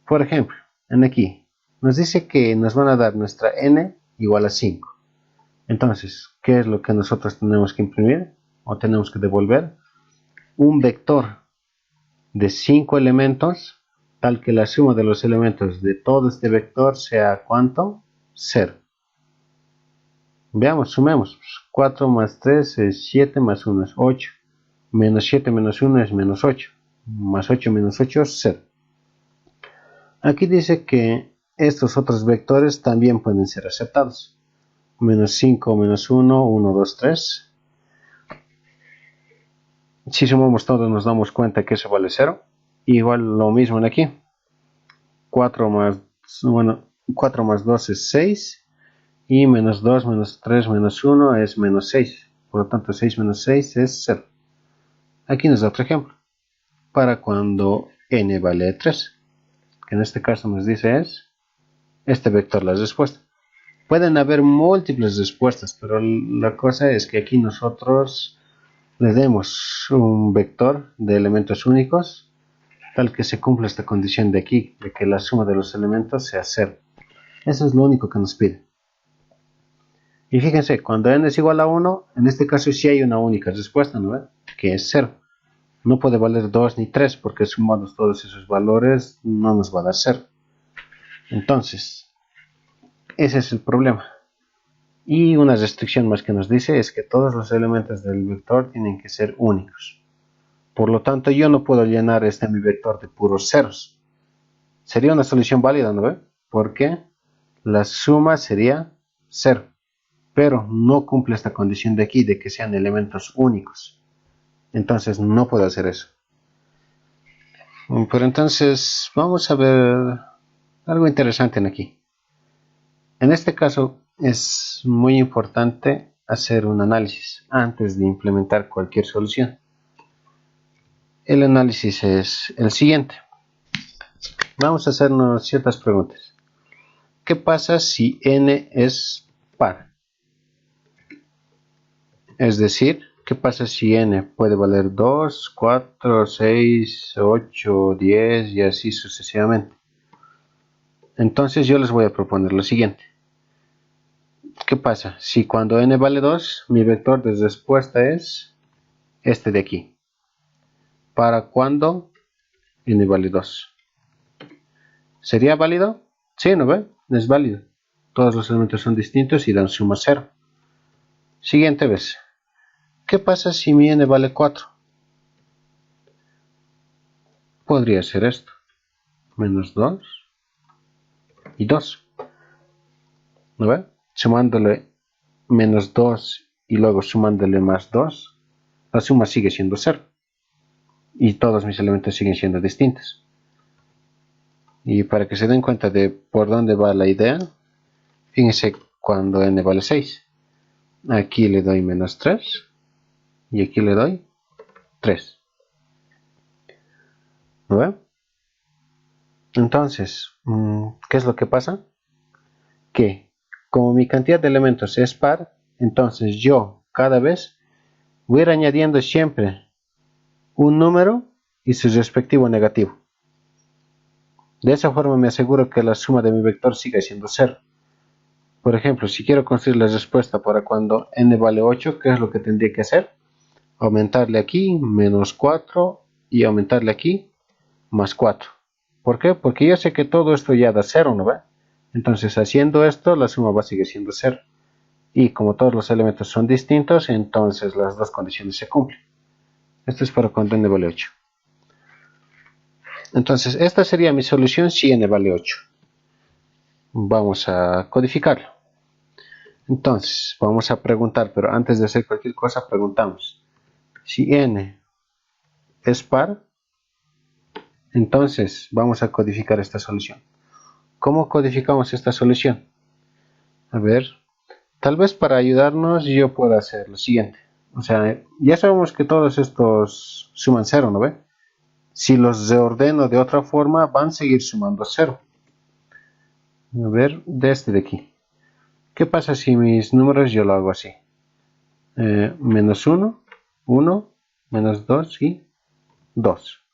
S1: Por ejemplo, en aquí nos dice que nos van a dar nuestra n igual a 5. Entonces, ¿qué es lo que nosotros tenemos que imprimir o tenemos que devolver? Un vector de 5 elementos, tal que la suma de los elementos de todo este vector sea ¿cuánto? 0. Veamos, sumemos. 4 más 3 es 7, más 1 es 8. Menos 7 menos 1 es menos 8. Más 8 menos 8 es 0. Aquí dice que estos otros vectores también pueden ser aceptados. Menos 5 menos 1, 1, 2, 3. Si sumamos todo nos damos cuenta que eso vale 0. Igual lo mismo en aquí. 4 más 2 es 6. Y menos 2 menos 3 menos 1 es menos 6. Por lo tanto 6 menos 6 es 0. Aquí nos da otro ejemplo. Para cuando n vale 3. Que en este caso nos dice es este vector la respuesta. Pueden haber múltiples respuestas, pero la cosa es que aquí nosotros le demos un vector de elementos únicos, tal que se cumpla esta condición de aquí, de que la suma de los elementos sea 0. Eso es lo único que nos pide. Y fíjense, cuando n es igual a 1, en este caso sí hay una única respuesta, ¿no? Que es 0. No puede valer 2 ni 3, porque sumados todos esos valores no nos va a dar 0. Entonces, ese es el problema. Y una restricción más que nos dice es que todos los elementos del vector tienen que ser únicos. Por lo tanto, yo no puedo llenar mi vector de puros ceros. Sería una solución válida, ¿no ve? Porque la suma sería 0. Pero no cumple esta condición de aquí, de que sean elementos únicos. Entonces no puedo hacer eso. Pero entonces vamos a ver algo interesante en aquí. En este caso es muy importante hacer un análisis antes de implementar cualquier solución. El análisis es el siguiente. Vamos a hacernos ciertas preguntas. ¿Qué pasa si n es par? Es decir, ¿qué pasa si n puede valer 2, 4, 6, 8, 10 y así sucesivamente? Entonces yo les voy a proponer lo siguiente. ¿Qué pasa si cuando n vale 2, mi vector de respuesta es este de aquí? ¿Para cuando n vale 2? ¿Sería válido? Sí, ¿no ve? Es válido. Todos los elementos son distintos y dan suma 0. Siguiente vez. ¿Qué pasa si mi n vale 4? Podría ser esto. Menos 2 y 2. ¿No ve? Sumándole menos 2 y luego sumándole más 2, la suma sigue siendo 0. Y todos mis elementos siguen siendo distintos. Y para que se den cuenta de por dónde va la idea, fíjense cuando n vale 6. Aquí le doy menos 3 y aquí le doy 3. ¿No ve? Entonces, ¿qué es lo que pasa? Que como mi cantidad de elementos es par, entonces yo cada vez voy a ir añadiendo siempre un número y su respectivo negativo. De esa forma me aseguro que la suma de mi vector siga siendo 0. Por ejemplo, si quiero construir la respuesta para cuando n vale 8, ¿qué es lo que tendría que hacer? Aumentarle aquí menos 4 y aumentarle aquí más 4. ¿Por qué? Porque yo sé que todo esto ya da 0, ¿no ve? Entonces haciendo esto la suma va a seguir siendo 0. Y como todos los elementos son distintos, entonces las dos condiciones se cumplen. Esto es para cuando n vale 8. Entonces esta sería mi solución si n vale 8. Vamos a codificarlo. Entonces, vamos a preguntar, pero antes de hacer cualquier cosa, preguntamos. Si n es par, entonces vamos a codificar esta solución. ¿Cómo codificamos esta solución? A ver, tal vez para ayudarnos yo pueda hacer lo siguiente. O sea, ya sabemos que todos estos suman 0, ¿no ve? Si los reordeno de otra forma, van a seguir sumando 0. A ver, de este de aquí. ¿Qué pasa si mis números yo lo hago así? Menos 1, 1, menos 2 y 2.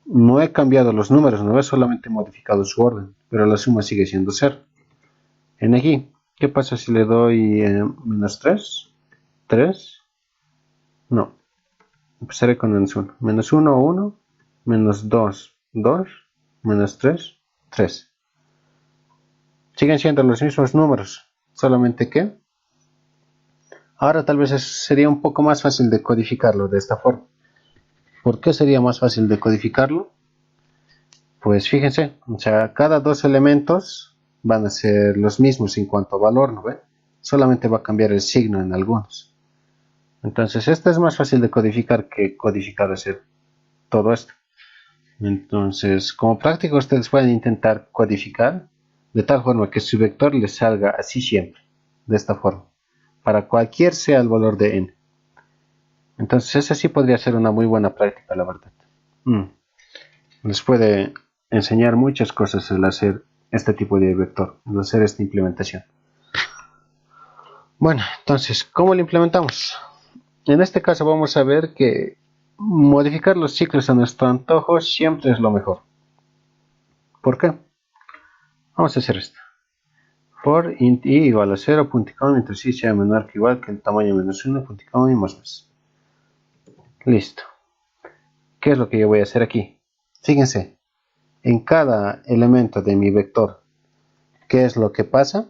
S1: No he cambiado los números, no he solamente modificado su orden, pero la suma sigue siendo 0. En aquí, ¿qué pasa si le doy menos 3? 3. No, empezaré con menos 1. Menos 1, 1. Menos 2, 2. Menos 3, 3. Siguen siendo los mismos números, solamente que ahora tal vez sería un poco más fácil de codificarlo de esta forma. ¿Por qué sería más fácil de codificarlo? Pues fíjense, o sea, cada dos elementos van a ser los mismos en cuanto a valor, ¿no ve? Solamente va a cambiar el signo en algunos. Entonces, esto es más fácil de codificar que codificar hacer todo esto. Entonces, como práctica, ustedes pueden intentar codificar de tal forma que su vector les salga así siempre, de esta forma, para cualquier sea el valor de n. Entonces, esa sí podría ser una muy buena práctica, la verdad. Les puede enseñar muchas cosas al hacer este tipo de vector, al hacer esta implementación. Bueno, entonces, ¿cómo lo implementamos? En este caso vamos a ver que modificar los ciclos a nuestro antojo siempre es lo mejor. ¿Por qué? Vamos a hacer esto. For int i igual a 0, punto y coma, mientras i sea menor que igual que el tamaño menos 1, punto y coma y más. Listo. ¿Qué es lo que yo voy a hacer aquí? Fíjense, en cada elemento de mi vector, ¿qué es lo que pasa?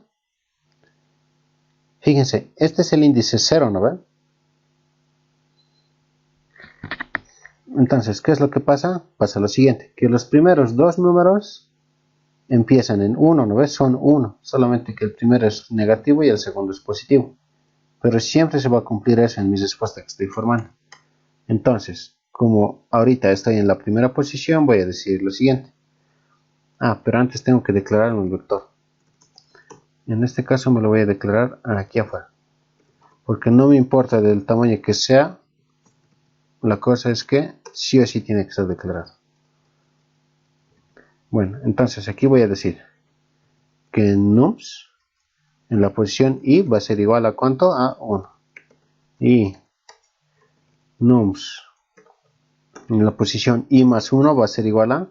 S1: Fíjense, este es el índice 0, ¿no ven? Entonces, ¿qué es lo que pasa? Pasa lo siguiente, que los primeros dos números empiezan en 1, ¿no ves? Son 1, solamente que el primero es negativo y el segundo es positivo. Pero siempre se va a cumplir eso en mi respuesta que estoy formando. Entonces, como ahorita estoy en la primera posición, voy a decir lo siguiente. Pero antes tengo que declarar un vector. En este caso me lo voy a declarar aquí afuera. Porque no me importa del tamaño que sea, la cosa es que sí o sí tiene que ser declarado. Bueno, entonces aquí voy a decir que nums en la posición i va a ser igual a ¿cuánto? A 1. Y nums en la posición i más 1 va a ser igual a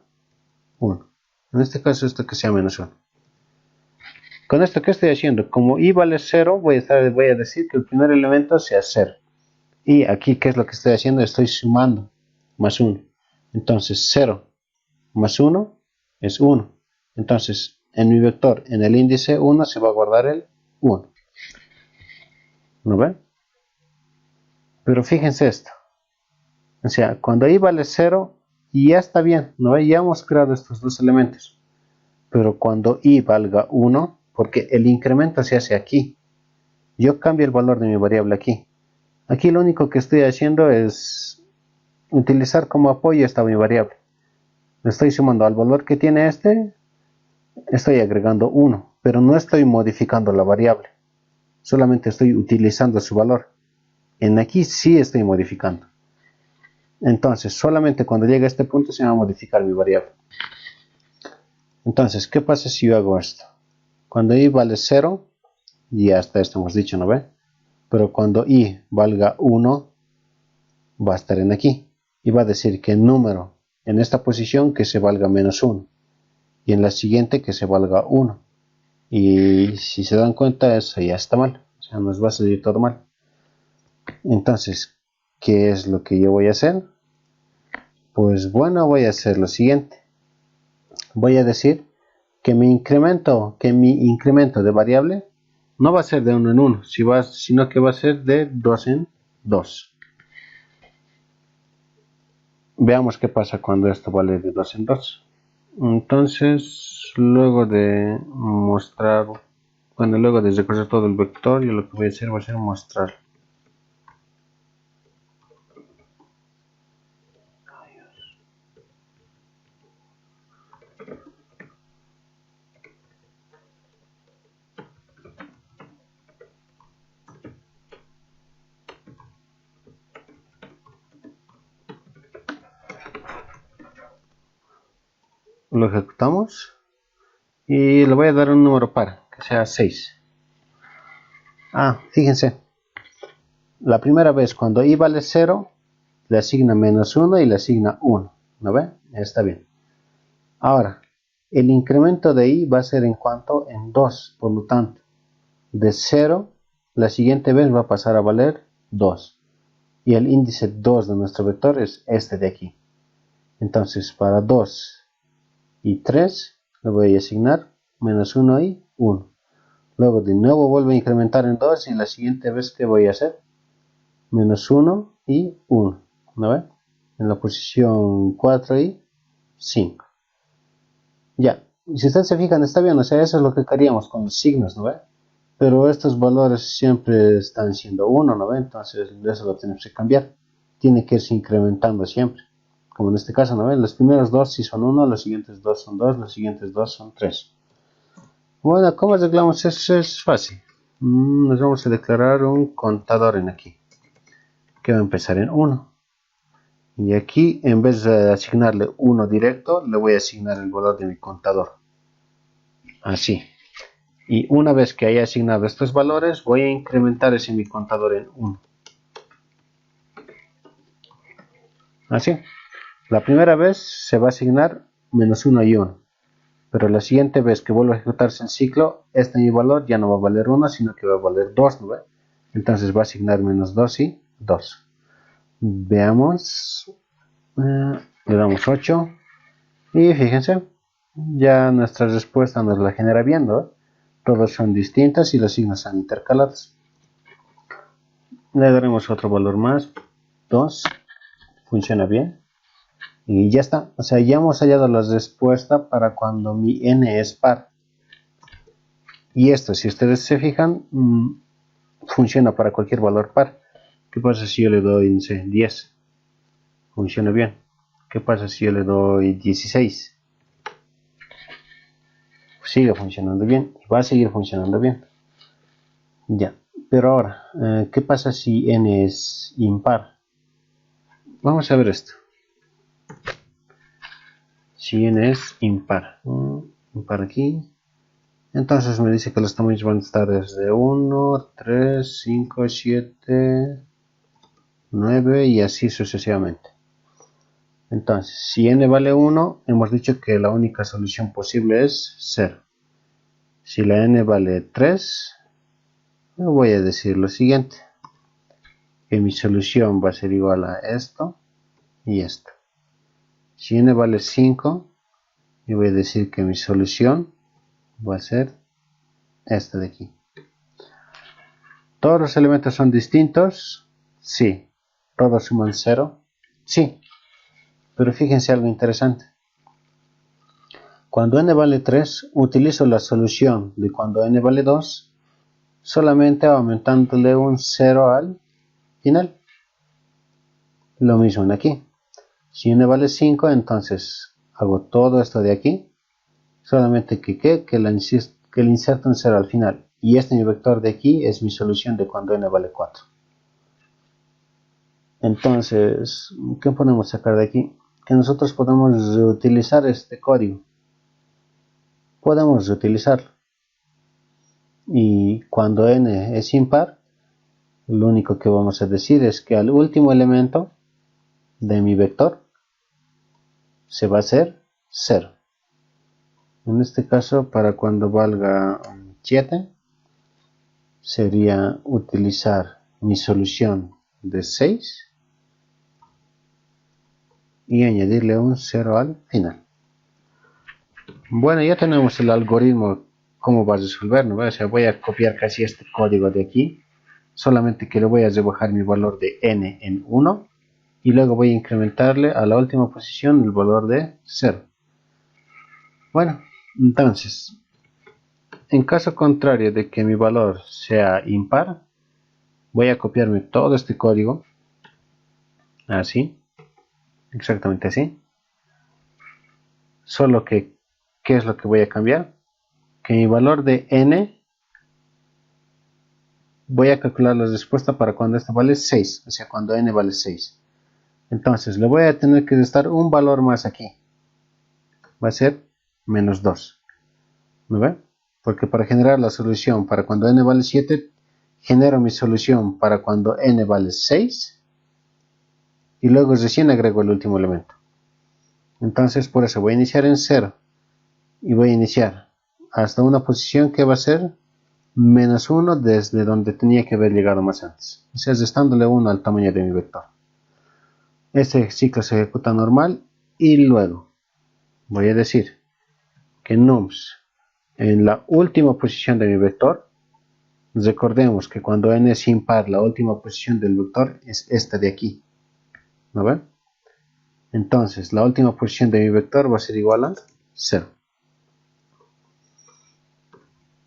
S1: 1. En este caso esto que sea menos 1. Con esto que estoy haciendo, como i vale 0, voy a decir que el primer elemento sea 0. Y aquí, ¿qué es lo que estoy haciendo? Estoy sumando más 1. Entonces 0 más 1 es 1. Entonces, en mi vector, en el índice 1 se va a guardar el 1. ¿No ven? Pero fíjense esto. O sea, cuando i vale 0, ya está bien. ¿No ven? Ya hemos creado estos dos elementos. Pero cuando i valga 1, porque el incremento se hace aquí. Yo cambio el valor de mi variable aquí. Aquí lo único que estoy haciendo es utilizar como apoyo esta mi variable. Le estoy sumando al valor que tiene este, estoy agregando 1, pero no estoy modificando la variable. Solamente estoy utilizando su valor. En aquí sí estoy modificando. Entonces, solamente cuando llegue a este punto se va a modificar mi variable. Entonces, ¿qué pasa si yo hago esto? Cuando i vale 0, y hasta esto hemos dicho, ¿no ve? Pero cuando i valga 1, va a estar en aquí. Y va a decir que el número en esta posición que se valga menos 1. Y en la siguiente que se valga 1. Y si se dan cuenta, eso ya está mal. O sea, nos va a salir todo mal. Entonces, ¿qué es lo que yo voy a hacer? Pues bueno, voy a hacer lo siguiente. Voy a decir que mi incremento de variable no va a ser de 1 en 1, sino que va a ser de 2 en 2. Veamos qué pasa cuando esto vale de 2 en 2. Entonces, luego de mostrar Bueno, luego de recorrer todo el vector, yo lo que voy a hacer va a ser mostrar. Lo ejecutamos y le voy a dar un número par, que sea 6. Fíjense, la primera vez cuando i vale 0, le asigna -1 y le asigna 1. ¿No ve? Está bien. Ahora, el incremento de i va a ser en cuanto en 2, por lo tanto, de 0, la siguiente vez va a pasar a valer 2. Y el índice 2 de nuestro vector es este de aquí. Entonces, para 2 y 3, le voy a asignar -1 y 1. Luego de nuevo vuelve a incrementar en 2 y la siguiente vez que voy a hacer -1 y 1. ¿No ve? En la posición 4 y 5. Ya, y si ustedes se fijan, está bien, o sea, eso es lo que queríamos con los signos, ¿no ve? Pero estos valores siempre están siendo 1, ¿no ve? Entonces eso lo tenemos que cambiar. Tiene que irse incrementando siempre. Como en este caso, ¿no ve? Los primeros dos sí son 1, los siguientes dos son 2, los siguientes dos son 3. Bueno, ¿cómo arreglamos eso? Es fácil. Nos vamos a declarar un contador en aquí, que va a empezar en 1. Y aquí, en vez de asignarle 1 directo, le voy a asignar el valor de mi contador. Así. Y una vez que haya asignado estos valores, voy a incrementar ese mi contador en 1. Así. La primera vez se va a asignar -1 y 1. Pero la siguiente vez que vuelva a ejecutarse el ciclo, este mi valor ya no va a valer 1, sino que va a valer 2, ¿no ve? Entonces va a asignar -2 y 2. Veamos. Le damos 8. Y fíjense, ya nuestra respuesta nos la genera bien, ¿no? Todos son distintos y los signos son intercalados. Le daremos otro valor más, 2. Funciona bien. Y ya está. O sea, ya hemos hallado la respuesta para cuando mi n es par. Y esto, si ustedes se fijan, funciona para cualquier valor par. ¿Qué pasa si yo le doy, no sé, 10? Funciona bien. ¿Qué pasa si yo le doy 16? Sigue funcionando bien y va a seguir funcionando bien. Ya, pero ahora, ¿qué pasa si n es impar? Vamos a ver esto. Si n es impar, impar aquí, entonces me dice que los tamaños van a estar desde 1, 3, 5, 7, 9 y así sucesivamente. Entonces, si n vale 1, hemos dicho que la única solución posible es 0. Si la n vale 3, voy a decir lo siguiente, que mi solución va a ser igual a esto y esto. Si n vale 5, yo voy a decir que mi solución va a ser esta de aquí. ¿Todos los elementos son distintos? Sí. ¿Todos suman 0? Sí. Pero fíjense algo interesante. Cuando n vale 3, utilizo la solución de cuando n vale 2, solamente aumentándole un 0 al final. Lo mismo en aquí. Si n vale 5, entonces hago todo esto de aquí, solamente que le inserto un 0 al final. Y este mi vector de aquí es mi solución de cuando n vale 4. Entonces, ¿qué podemos sacar de aquí? Que nosotros podemos reutilizar este código. Podemos reutilizarlo. Y cuando n es impar, lo único que vamos a decir es que al último elemento de mi vector se va a hacer 0. En este caso, para cuando valga 7, sería utilizar mi solución de 6 y añadirle un 0 al final. Bueno, ya tenemos el algoritmo cómo va a resolver, ¿no? O sea, voy a copiar casi este código de aquí, solamente que le voy a rebajar mi valor de n en 1 y luego voy a incrementarle a la última posición el valor de 0. Bueno, entonces, En caso contrario de que mi valor sea impar, voy a copiarme todo este código, así, exactamente así. Solo que, ¿qué es lo que voy a cambiar? Que mi valor de n, voy a calcular la respuesta para cuando esto vale 6, o sea, cuando n vale 6. Entonces, le voy a tener que restar un valor más aquí. Va a ser menos 2. ¿No ve? Porque para generar la solución para cuando n vale 7, genero mi solución para cuando n vale 6 y luego recién agrego el último elemento. Entonces, por eso voy a iniciar en 0 y voy a iniciar hasta una posición que va a ser menos 1 desde donde tenía que haber llegado más antes. O sea, restándole 1 al tamaño de mi vector. Este ciclo se ejecuta normal y luego voy a decir que nums en la última posición de mi vector, recordemos que cuando n es impar, la última posición del vector es esta de aquí. ¿No ven? Entonces, la última posición de mi vector va a ser igual a 0.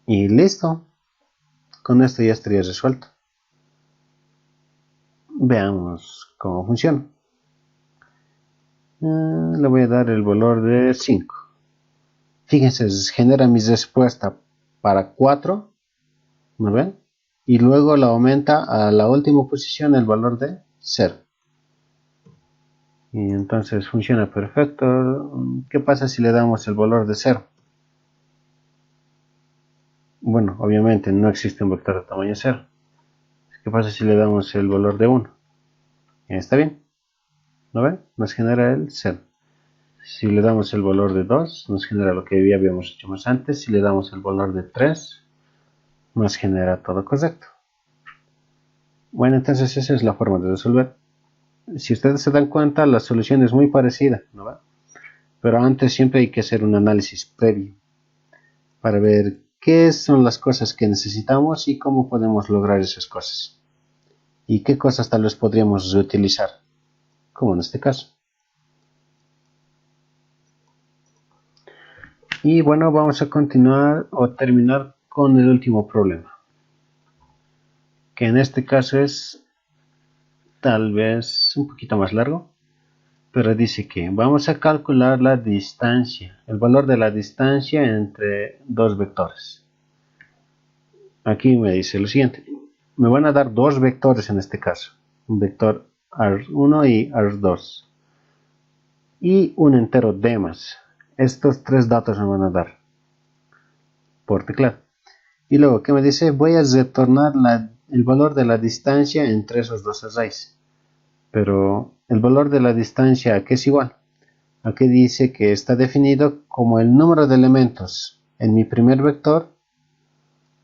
S1: Y listo. Con esto ya estaría resuelto. Veamos cómo funciona. Le voy a dar el valor de 5. Fíjense, genera mi respuesta para 4. ¿No ven? Y luego la aumenta a la última posición el valor de 0. Y entonces funciona perfecto. ¿Qué pasa si le damos el valor de 0? Bueno, obviamente no existe un vector de tamaño 0. ¿Qué pasa si le damos el valor de 1? Está bien. ¿No ven? Nos genera el 0. Si le damos el valor de 2, nos genera lo que ya habíamos hecho más antes. Si le damos el valor de 3, nos genera todo correcto. Bueno, entonces esa es la forma de resolver. Si ustedes se dan cuenta, la solución es muy parecida, ¿no va? Pero antes siempre hay que hacer un análisis previo para ver qué son las cosas que necesitamos y cómo podemos lograr esas cosas. Y qué cosas tal vez podríamos reutilizar, como en este caso. Y bueno, vamos a continuar o terminar con el último problema, que en este caso es tal vez un poquito más largo, pero dice que vamos a calcular la distancia, el valor de la distancia entre dos vectores. Aquí me dice lo siguiente, me van a dar dos vectores en este caso, un vector AR1 y AR2 y un entero D más. Estos tres datos me van a dar por teclado. Y luego, ¿qué me dice? Voy a retornar el valor de la distancia entre esos dos arrays. Pero el valor de la distancia, ¿a qué es igual? Aquí dice que está definido como el número de elementos en mi primer vector,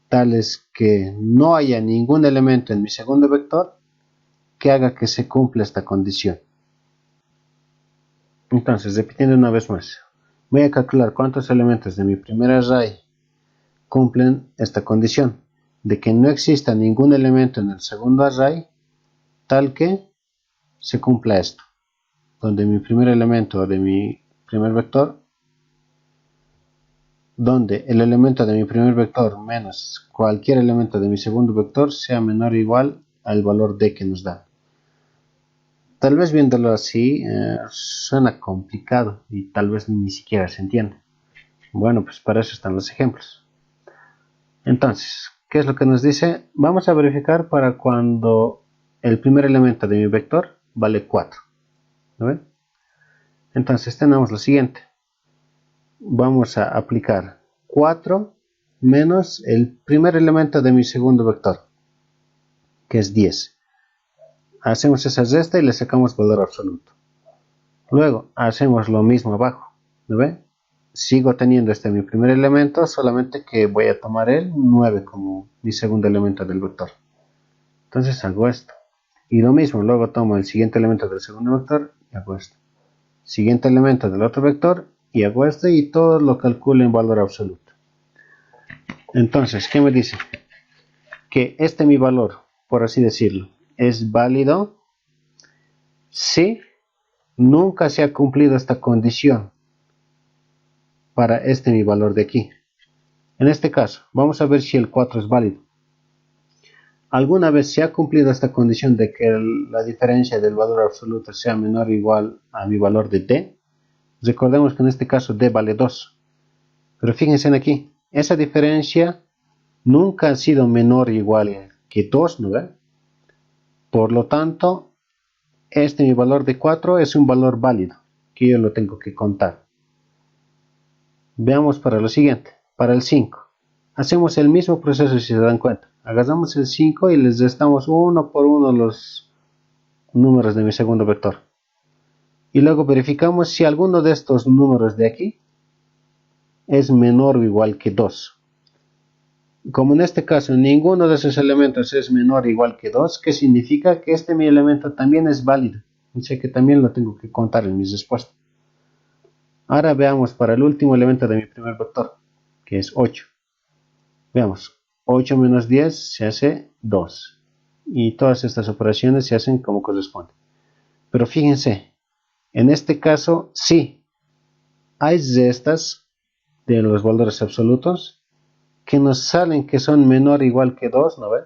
S1: tales que no haya ningún elemento en mi segundo vector que haga que se cumpla esta condición. Entonces, repitiendo una vez más, voy a calcular cuántos elementos de mi primer array cumplen esta condición de que no exista ningún elemento en el segundo array tal que se cumpla esto, donde mi primer elemento de mi primer vector, donde el elemento de mi primer vector menos cualquier elemento de mi segundo vector sea menor o igual al valor d que nos da. Tal vez viéndolo así suena complicado y tal vez ni siquiera se entiende. Bueno, pues para eso están los ejemplos. Entonces, ¿qué es lo que nos dice? Vamos a verificar para cuando el primer elemento de mi vector vale 4. ¿No ven? Entonces tenemos lo siguiente. Vamos a aplicar 4 menos el primer elemento de mi segundo vector, que es 10. Hacemos esa resta y le sacamos valor absoluto. Luego hacemos lo mismo abajo. ¿No ven? Sigo teniendo este mi primer elemento, solamente que voy a tomar el 9 como mi segundo elemento del vector. Entonces hago esto. Y lo mismo, luego tomo el siguiente elemento del segundo vector y hago esto. Siguiente elemento del otro vector y hago esto y todo lo calculo en valor absoluto. Entonces, ¿qué me dice? Que este mi valor, por así decirlo, es válido si nunca se ha cumplido esta condición para este mi valor de aquí. En este caso, vamos a ver si el 4 es válido. ¿Alguna vez se ha cumplido esta condición de que la diferencia del valor absoluto sea menor o igual a mi valor de d? Recordemos que en este caso d vale 2. Pero fíjense aquí, esa diferencia nunca ha sido menor o igual que 2, ¿no ve? Por lo tanto, mi valor de 4 es un valor válido, que yo lo tengo que contar. Veamos para lo siguiente, para el 5. Hacemos el mismo proceso si se dan cuenta. Agarramos el 5 y les restamos uno por uno los números de mi segundo vector. Y luego verificamos si alguno de estos números de aquí es menor o igual que 2. Como en este caso ninguno de esos elementos es menor o igual que 2, ¿qué significa? Que mi elemento también es válido. O sea que también lo tengo que contar en mis respuestas. Ahora veamos para el último elemento de mi primer vector, que es 8. Veamos, 8 menos 10 se hace 2. Y todas estas operaciones se hacen como corresponde. Pero fíjense, en este caso sí, hay restas de los valores absolutos que nos salen que son menor o igual que 2, ¿no ven?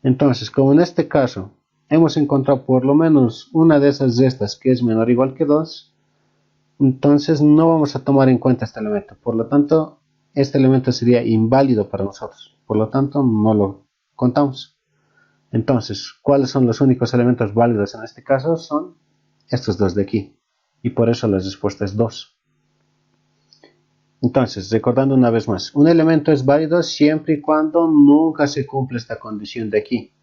S1: Entonces, como en este caso hemos encontrado por lo menos una de esas restas que es menor o igual que 2, entonces no vamos a tomar en cuenta este elemento. Por lo tanto, este elemento sería inválido para nosotros. Por lo tanto, no lo contamos. Entonces, ¿cuáles son los únicos elementos válidos en este caso? Son estos dos de aquí. Y por eso la respuesta es 2. Entonces, recordando una vez más, un elemento es válido siempre y cuando nunca se cumple esta condición de aquí.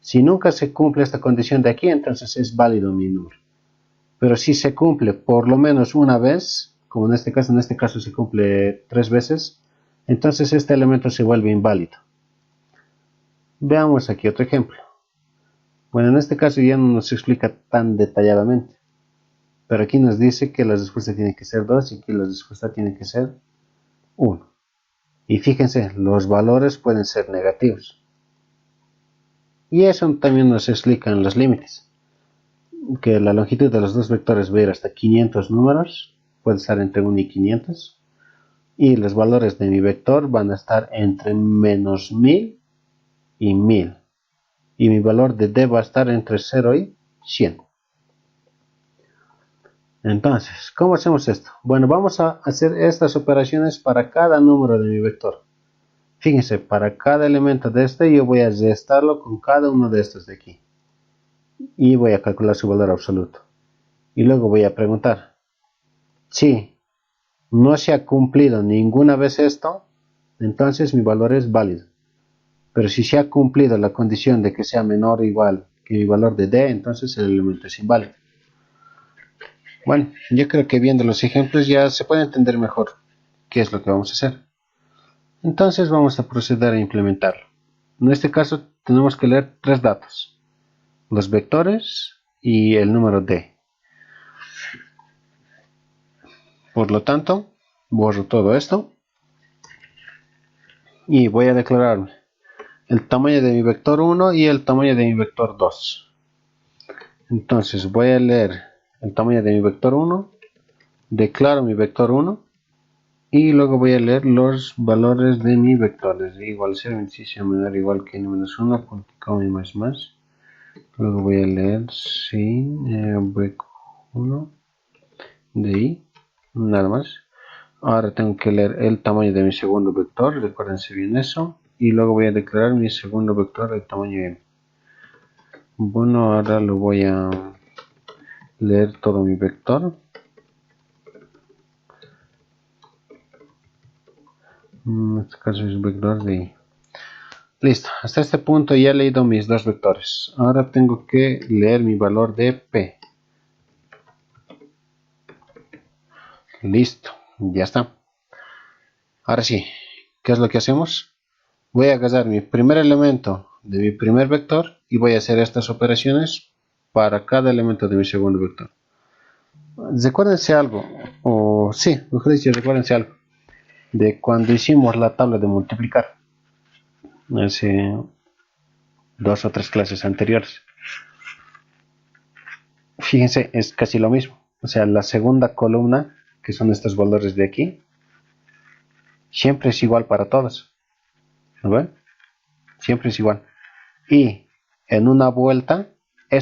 S1: Si nunca se cumple esta condición de aquí, entonces es válido mi número. Pero si se cumple por lo menos una vez, como en este caso se cumple 3 veces, entonces este elemento se vuelve inválido. Veamos aquí otro ejemplo. Bueno, en este caso ya no nos explica tan detalladamente, pero aquí nos dice que la respuesta tiene que ser 2 y aquí la respuesta tiene que ser 1. Y fíjense, los valores pueden ser negativos. Y eso también nos explica en los límites, que la longitud de los dos vectores va a ir hasta 500 números, puede estar entre 1 y 500, y los valores de mi vector van a estar entre menos 1000 y 1000, y mi valor de d va a estar entre 0 y 100. Entonces, ¿cómo hacemos esto? Bueno, vamos a hacer estas operaciones para cada número de mi vector. Fíjense, para cada elemento de este yo voy a restarlo con cada uno de estos de aquí. Y voy a calcular su valor absoluto. Y luego voy a preguntar, si no se ha cumplido ninguna vez esto, entonces mi valor es válido. Pero si se ha cumplido la condición de que sea menor o igual que mi valor de d, entonces el elemento es inválido. Bueno, yo creo que viendo los ejemplos ya se puede entender mejor qué es lo que vamos a hacer. Entonces vamos a proceder a implementarlo. En este caso tenemos que leer 3 datos, los vectores y el número d. Por lo tanto, borro todo esto y voy a declarar el tamaño de mi vector 1 y el tamaño de mi vector 2. Entonces voy a leer el tamaño de mi vector 1, declaro mi vector 1 y luego voy a leer los valores de mi vector, desde igual a 0, 26 menor o igual que n-1, coma y más. Luego voy a leer sin vec 1 de i, nada más. Ahora tengo que leer el tamaño de mi segundo vector, recuérdense bien eso. Y luego voy a declarar mi segundo vector de tamaño m. Bueno, ahora lo voy a leer todo mi vector. En este caso es vector de i. Listo, hasta este punto ya he leído mis dos vectores. Ahora tengo que leer mi valor de p. Listo, ya está. Ahora sí, ¿qué es lo que hacemos? Voy a agarrar mi primer elemento de mi primer vector y voy a hacer estas operaciones para cada elemento de mi segundo vector. Recuérdense algo, o sí, mejor dicho, recuérdense algo, de cuando hicimos la tabla de multiplicar, hace 2 o 3 clases anteriores. Fíjense, es casi lo mismo. O sea, la segunda columna, que son estos valores de aquí, siempre es igual para todos. ¿Lo ven? Siempre es igual. Y en una vuelta,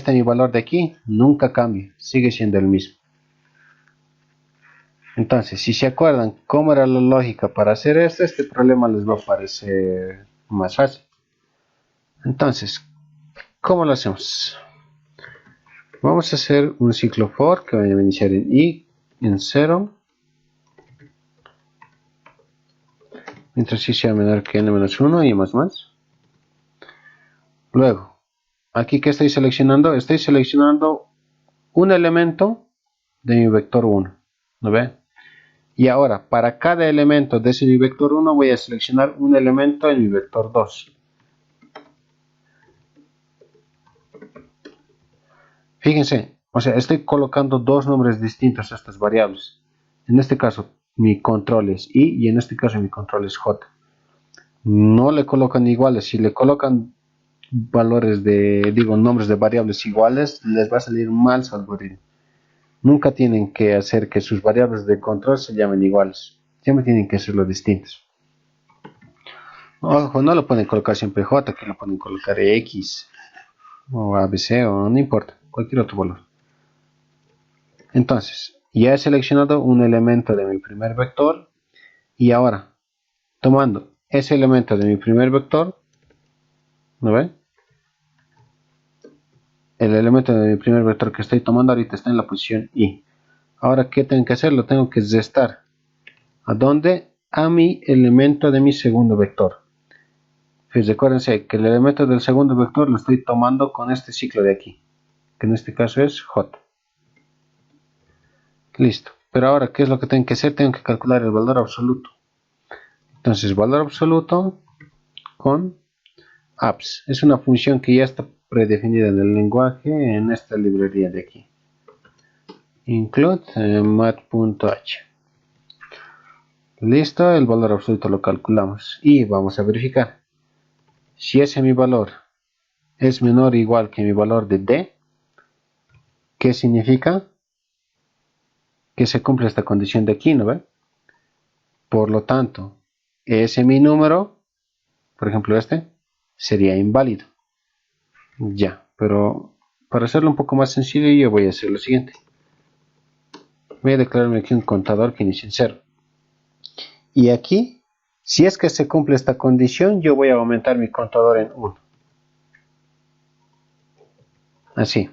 S1: mi valor de aquí nunca cambia, sigue siendo el mismo. Entonces, si se acuerdan cómo era la lógica para hacer esto, este problema les va a parecer más fácil. Entonces, ¿cómo lo hacemos? Vamos a hacer un ciclo for que va a iniciar en i, en 0, mientras i sea menor que n-1 y más. Luego, aquí que estoy seleccionando un elemento de mi vector 1. ¿Lo ve? Y ahora, para cada elemento de ese mi vector 1 voy a seleccionar un elemento en mi vector 2. Fíjense, o sea, estoy colocando dos nombres distintos a estas variables. En este caso, mi control es i y en este caso mi control es j. No le colocan iguales. Si le colocan nombres de variables iguales, les va a salir mal su algoritmo. Nunca tienen que hacer que sus variables de control se llamen iguales. Siempre tienen que serlo distintos. Ojo, no lo pueden colocar siempre j, que lo pueden colocar x o abc o no importa, cualquier otro valor. Entonces, ya he seleccionado un elemento de mi primer vector y ahora, tomando ese elemento de mi primer vector, ¿no ven? El elemento de mi primer vector que estoy tomando ahorita está en la posición i. Ahora, ¿qué tengo que hacer? Lo tengo que restar. ¿A dónde? A mi elemento de mi segundo vector. Pues recuérdense que el elemento del segundo vector lo estoy tomando con este ciclo de aquí, que en este caso es j. Listo. Pero ahora, ¿qué es lo que tengo que hacer? Tengo que calcular el valor absoluto. Entonces, valor absoluto con apps. Es una función que ya está predefinida en el lenguaje en esta librería de aquí. Include mat.h. Listo, el valor absoluto lo calculamos y vamos a verificar. Si ese mi valor es menor o igual que mi valor de d, ¿qué significa? Que se cumple esta condición de aquí, ¿no ve? Por lo tanto, ese mi número, por ejemplo sería inválido. Ya, pero para hacerlo un poco más sencillo yo voy a hacer lo siguiente. Voy a declararme aquí un contador que inicie en 0. Y aquí, si es que se cumple esta condición, yo voy a aumentar mi contador en 1. Así.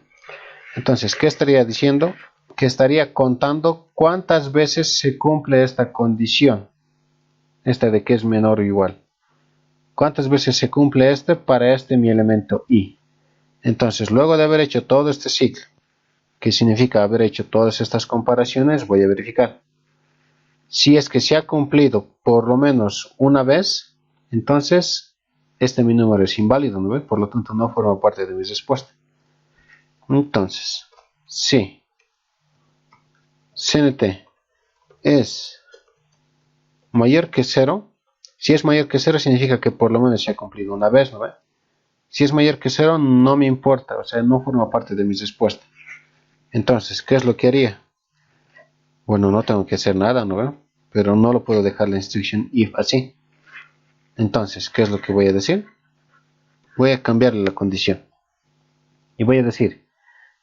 S1: Entonces, ¿qué estaría diciendo? Que estaría contando cuántas veces se cumple esta condición. Esta de que es menor o igual. ¿Cuántas veces se cumple para mi elemento i? Entonces, luego de haber hecho todo este ciclo, que significa haber hecho todas estas comparaciones, voy a verificar. Si es que se ha cumplido por lo menos una vez, entonces mi número es inválido, ¿no ve? Por lo tanto no forma parte de mi respuesta. Entonces, si CNT es mayor que 0, si es mayor que 0 significa que por lo menos se ha cumplido una vez, ¿no ve? Si es mayor que 0 no me importa, o sea, no forma parte de mi respuesta. Entonces, ¿qué es lo que haría? Bueno, no tengo que hacer nada, ¿no ve? Pero no lo puedo dejar la instrucción if así. Entonces, ¿qué es lo que voy a decir? Voy a cambiarle la condición. Y voy a decir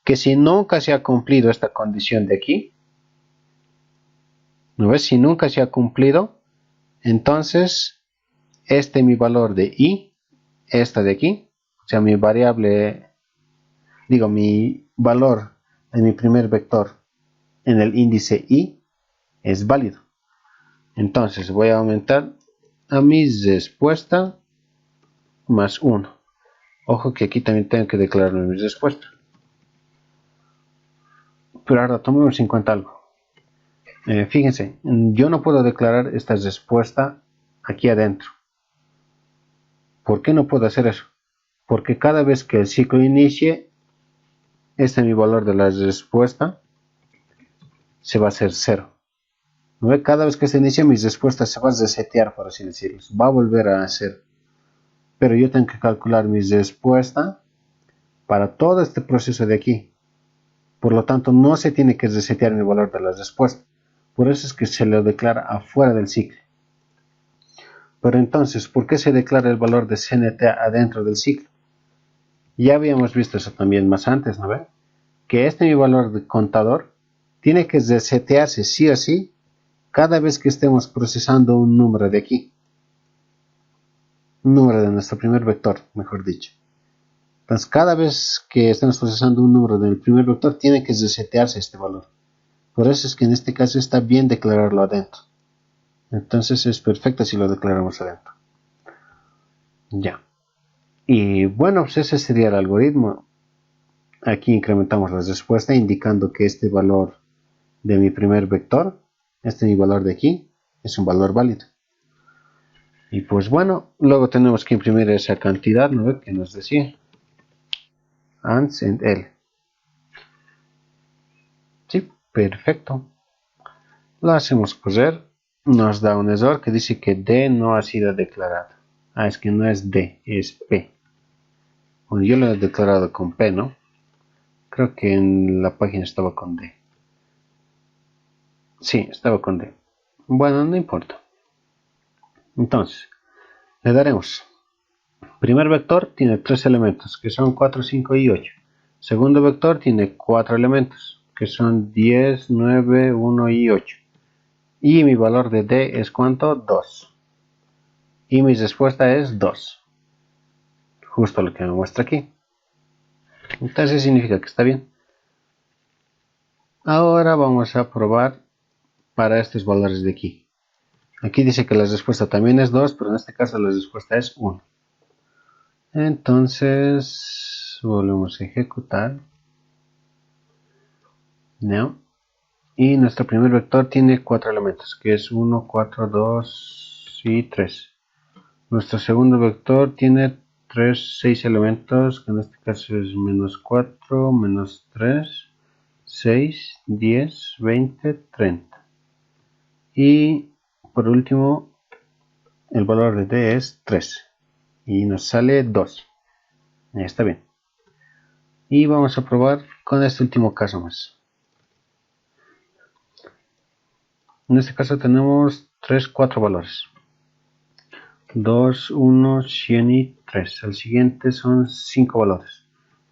S1: que si nunca se ha cumplido esta condición de aquí, ¿no ves? Si nunca se ha cumplido, entonces mi valor de i, esta de aquí, o sea, mi variable, mi valor en mi primer vector en el índice i es válido. Entonces voy a aumentar a mi respuesta más 1. Ojo que aquí también tengo que declarar mi respuesta. Pero ahora tomemos en cuenta algo. Fíjense, yo no puedo declarar esta respuesta aquí adentro. ¿Por qué no puedo hacer eso? Porque cada vez que el ciclo inicie, mi valor de la respuesta se va a hacer 0. ¿No? Cada vez que se inicie, mi respuesta se va a resetear, por así decirlo. Va a volver a 0. Pero yo tengo que calcular mi respuesta para todo este proceso de aquí. Por lo tanto, no se tiene que resetear mi valor de la respuesta. Por eso es que se lo declara afuera del ciclo. Pero entonces, ¿por qué se declara el valor de CNT adentro del ciclo? Ya habíamos visto eso también más antes, ¿no ve? Que mi valor de contador tiene que resetearse sí o sí cada vez que estemos procesando un número de aquí. Un número de nuestro primer vector, mejor dicho. Entonces, cada vez que estemos procesando un número del primer vector, tiene que resetearse este valor. Por eso es que en este caso está bien declararlo adentro. Entonces es perfecto si lo declaramos adentro. Ya. Y bueno, pues ese sería el algoritmo. Aquí incrementamos la respuesta indicando que este valor de mi primer vector, mi valor de aquí, es un valor válido. Y pues bueno, luego tenemos que imprimir esa cantidad, ¿no? Que nos decía. ANS and L. Sí, perfecto. Lo hacemos correr. Nos da un error que dice que D no ha sido declarado. Ah, es que no es D, es P. Bueno, yo lo he declarado con P, ¿no? Creo que en la página estaba con D. Sí, estaba con D. Bueno, no importa. Entonces, le daremos. Primer vector tiene 3 elementos, que son 4, 5 y 8. Segundo vector tiene 4 elementos, que son 10, 9, 1 y 8. Y mi valor de D es ¿cuánto? 2. Y mi respuesta es 2. Justo lo que me muestra aquí. Entonces significa que está bien. Ahora vamos a probar para estos valores de aquí. Aquí dice que la respuesta también es 2, pero en este caso la respuesta es 1. Entonces volvemos a ejecutar. ¿No? Y nuestro primer vector tiene 4 elementos, que es 1, 4, 2 y 3. Nuestro segundo vector tiene 6 elementos, que en este caso es menos 4, menos 3, 6, 10, 20, 30. Y por último, el valor de D es 3. Y nos sale 2. Está bien. Y vamos a probar con este último caso más. En este caso tenemos 4 valores. 2, 1, 100 y 3. El siguiente son 5 valores.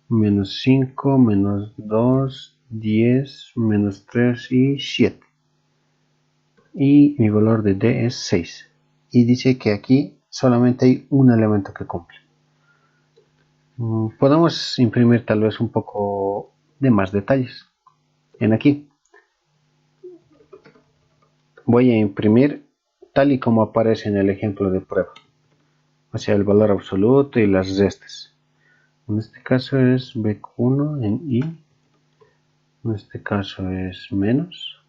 S1: Menos 5, menos 2, 10, menos 3 y 7. Y mi valor de D es 6. Y dice que aquí solamente hay un elemento que cumple. Podemos imprimir tal vez un poco de más detalles. En aquí voy a imprimir tal y como aparece en el ejemplo de prueba. O sea, el valor absoluto y las restas. En este caso es BEC1 en I. En este caso es menos.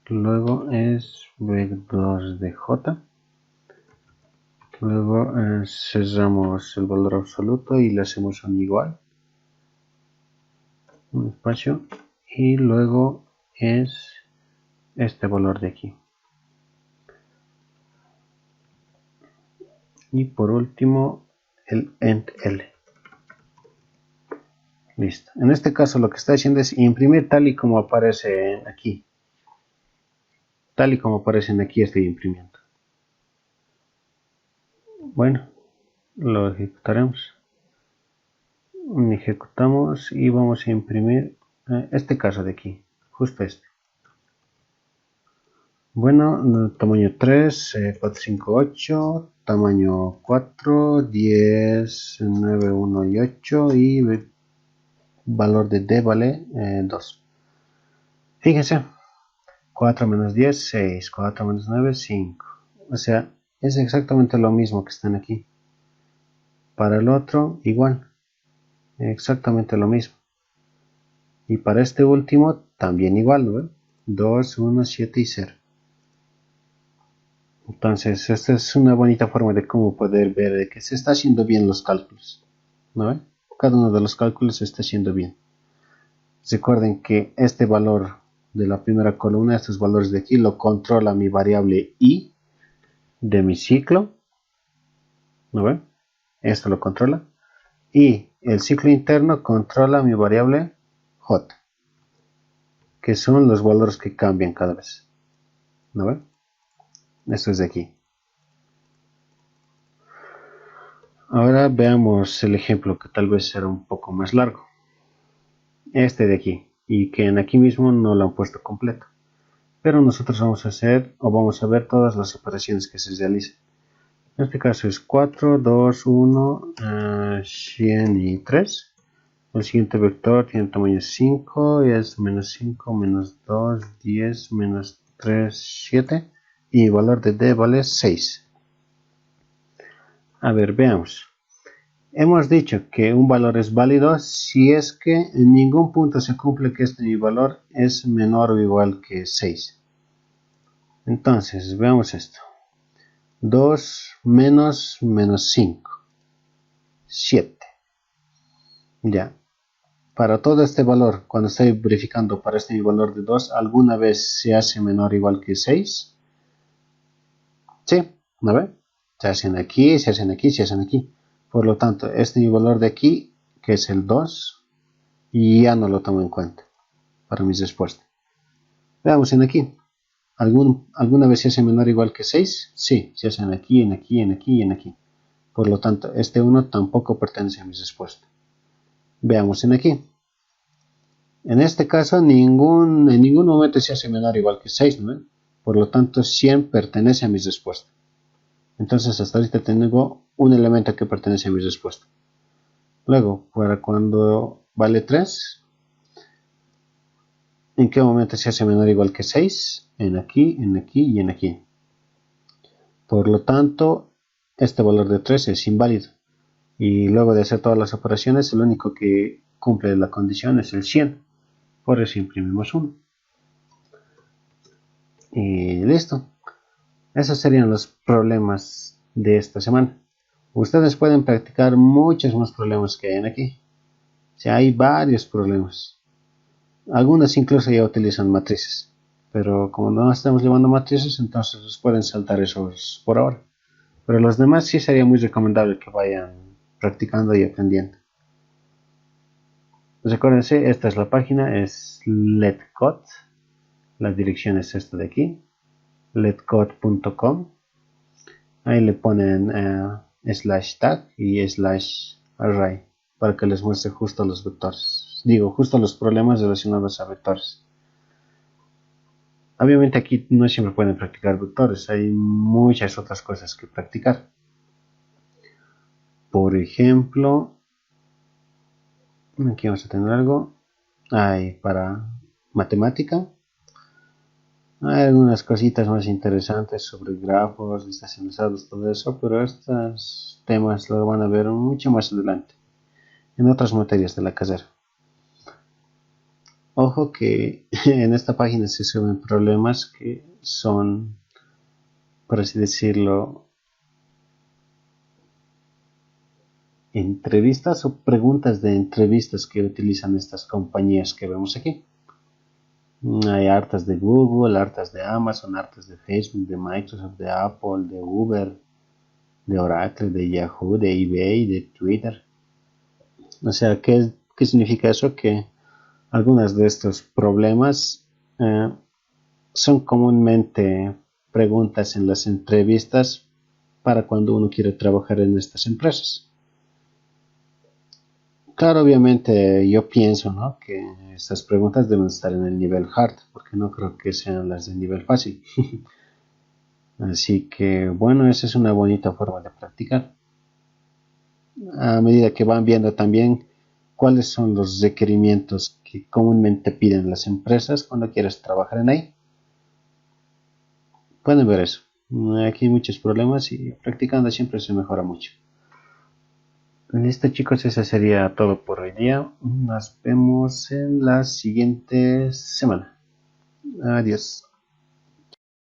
S1: Luego es BEC2 de J. Luego cerramos el valor absoluto y le hacemos un igual. Un espacio. Y luego es este valor de aquí. Y por último el end L. Listo. En este caso lo que está haciendo es imprimir tal y como aparece aquí. Tal y como aparecen aquí estoy imprimiendo. Bueno, lo ejecutaremos. Ejecutamos y vamos a imprimir este caso de aquí, justo este. Bueno, tamaño 3, 4, 5, 8, tamaño 4, 10, 9, 1 y 8 y valor de D vale 2. Fíjense, 4 menos 10, 6, 4 menos 9, 5. O sea, es exactamente lo mismo que están aquí. Para el otro, igual, exactamente lo mismo. Y para este último, también igual, ¿no? 2, 1, 7 y 0. Entonces, esta es una bonita forma de cómo poder ver de que se está haciendo bien los cálculos, ¿no? Cada uno de los cálculos se está haciendo bien. Recuerden que este valor de la primera columna, estos valores de aquí, lo controla mi variable I de mi ciclo, ¿no ven? Esto lo controla. Y el ciclo interno controla mi variable J, que son los valores que cambian cada vez, ¿no ven? Esto es de aquí. Ahora veamos el ejemplo que tal vez será un poco más largo. Este de aquí, y que en aquí mismo no lo han puesto completo. Pero nosotros vamos a hacer o vamos a ver todas las operaciones que se realicen. En este caso es 4, 2, 1, 100 y 3. El siguiente vector tiene tamaño 5 y es menos 5, menos 2, 10, menos 3, 7. Y el valor de D vale 6. A ver, veamos. Hemos dicho que un valor es válido si es que en ningún punto se cumple que este valor es menor o igual que 6. Entonces, veamos esto. 2 menos 5. 7. Ya. Para todo este valor, cuando estoy verificando para este valor de 2, ¿alguna vez se hace menor o igual que 6? Sí, ¿no ve? Se hacen aquí, se hacen aquí, se hacen aquí. Por lo tanto, este valor de aquí, que es el 2, ya no lo tomo en cuenta para mis respuestas. Veamos en aquí. ¿Alguna vez se hace menor o igual que 6? Sí, se hacen aquí, en aquí, en aquí y en aquí. Por lo tanto, este 1 tampoco pertenece a mis respuestas. Veamos en aquí. En este caso, en ningún momento se hace menor o igual que 6, ¿no? Por lo tanto, 100 pertenece a mis respuestas. Entonces, hasta ahorita tengo un elemento que pertenece a mi respuesta. Luego, para cuando vale 3, ¿en qué momento se hace menor o igual que 6? En aquí, en aquí y en aquí. Por lo tanto, este valor de 3 es inválido. Y luego de hacer todas las operaciones, el único que cumple la condición es el 100. Por eso imprimimos 1. Y listo. Esos serían los problemas de esta semana. Ustedes pueden practicar muchos más problemas que hay aquí. O sea, hay varios problemas. Algunos incluso ya utilizan matrices. Pero como no estamos llevando matrices, entonces los pueden saltar esos por ahora. Pero los demás sí sería muy recomendable que vayan practicando y aprendiendo. Recuérdense, esta es la página, es letcode. La dirección es esta de aquí, letcode.com. Ahí le ponen /tag y /array para que les muestre justo los vectores. Digo, justo los problemas relacionados a vectores. Obviamente aquí no siempre pueden practicar vectores, hay muchas otras cosas que practicar. Por ejemplo, aquí vamos a tener algo. Hay para matemática. Hay algunas cositas más interesantes sobre grafos, listas enlazadas, todo eso, pero estos temas lo van a ver mucho más adelante, en otras materias de la carrera. Ojo que en esta página se suben problemas que son, por así decirlo, entrevistas o preguntas de entrevistas que utilizan estas compañías que vemos aquí. Hay hartas de Google, hartas de Amazon, hartas de Facebook, de Microsoft, de Apple, de Uber, de Oracle, de Yahoo, de eBay, de Twitter. O sea, ¿qué significa eso? Que algunos de estos problemas son comúnmente preguntas en las entrevistas para cuando uno quiere trabajar en estas empresas. Claro, obviamente yo pienso, ¿no?, que estas preguntas deben estar en el nivel hard, porque no creo que sean las de nivel fácil. Así que bueno, esa es una bonita forma de practicar. A medida que van viendo también cuáles son los requerimientos que comúnmente piden las empresas cuando quieres trabajar en ahí, pueden ver eso. Aquí hay muchos problemas y practicando siempre se mejora mucho. Listo chicos, eso sería todo por hoy día. Nos vemos en la siguiente semana. Adiós.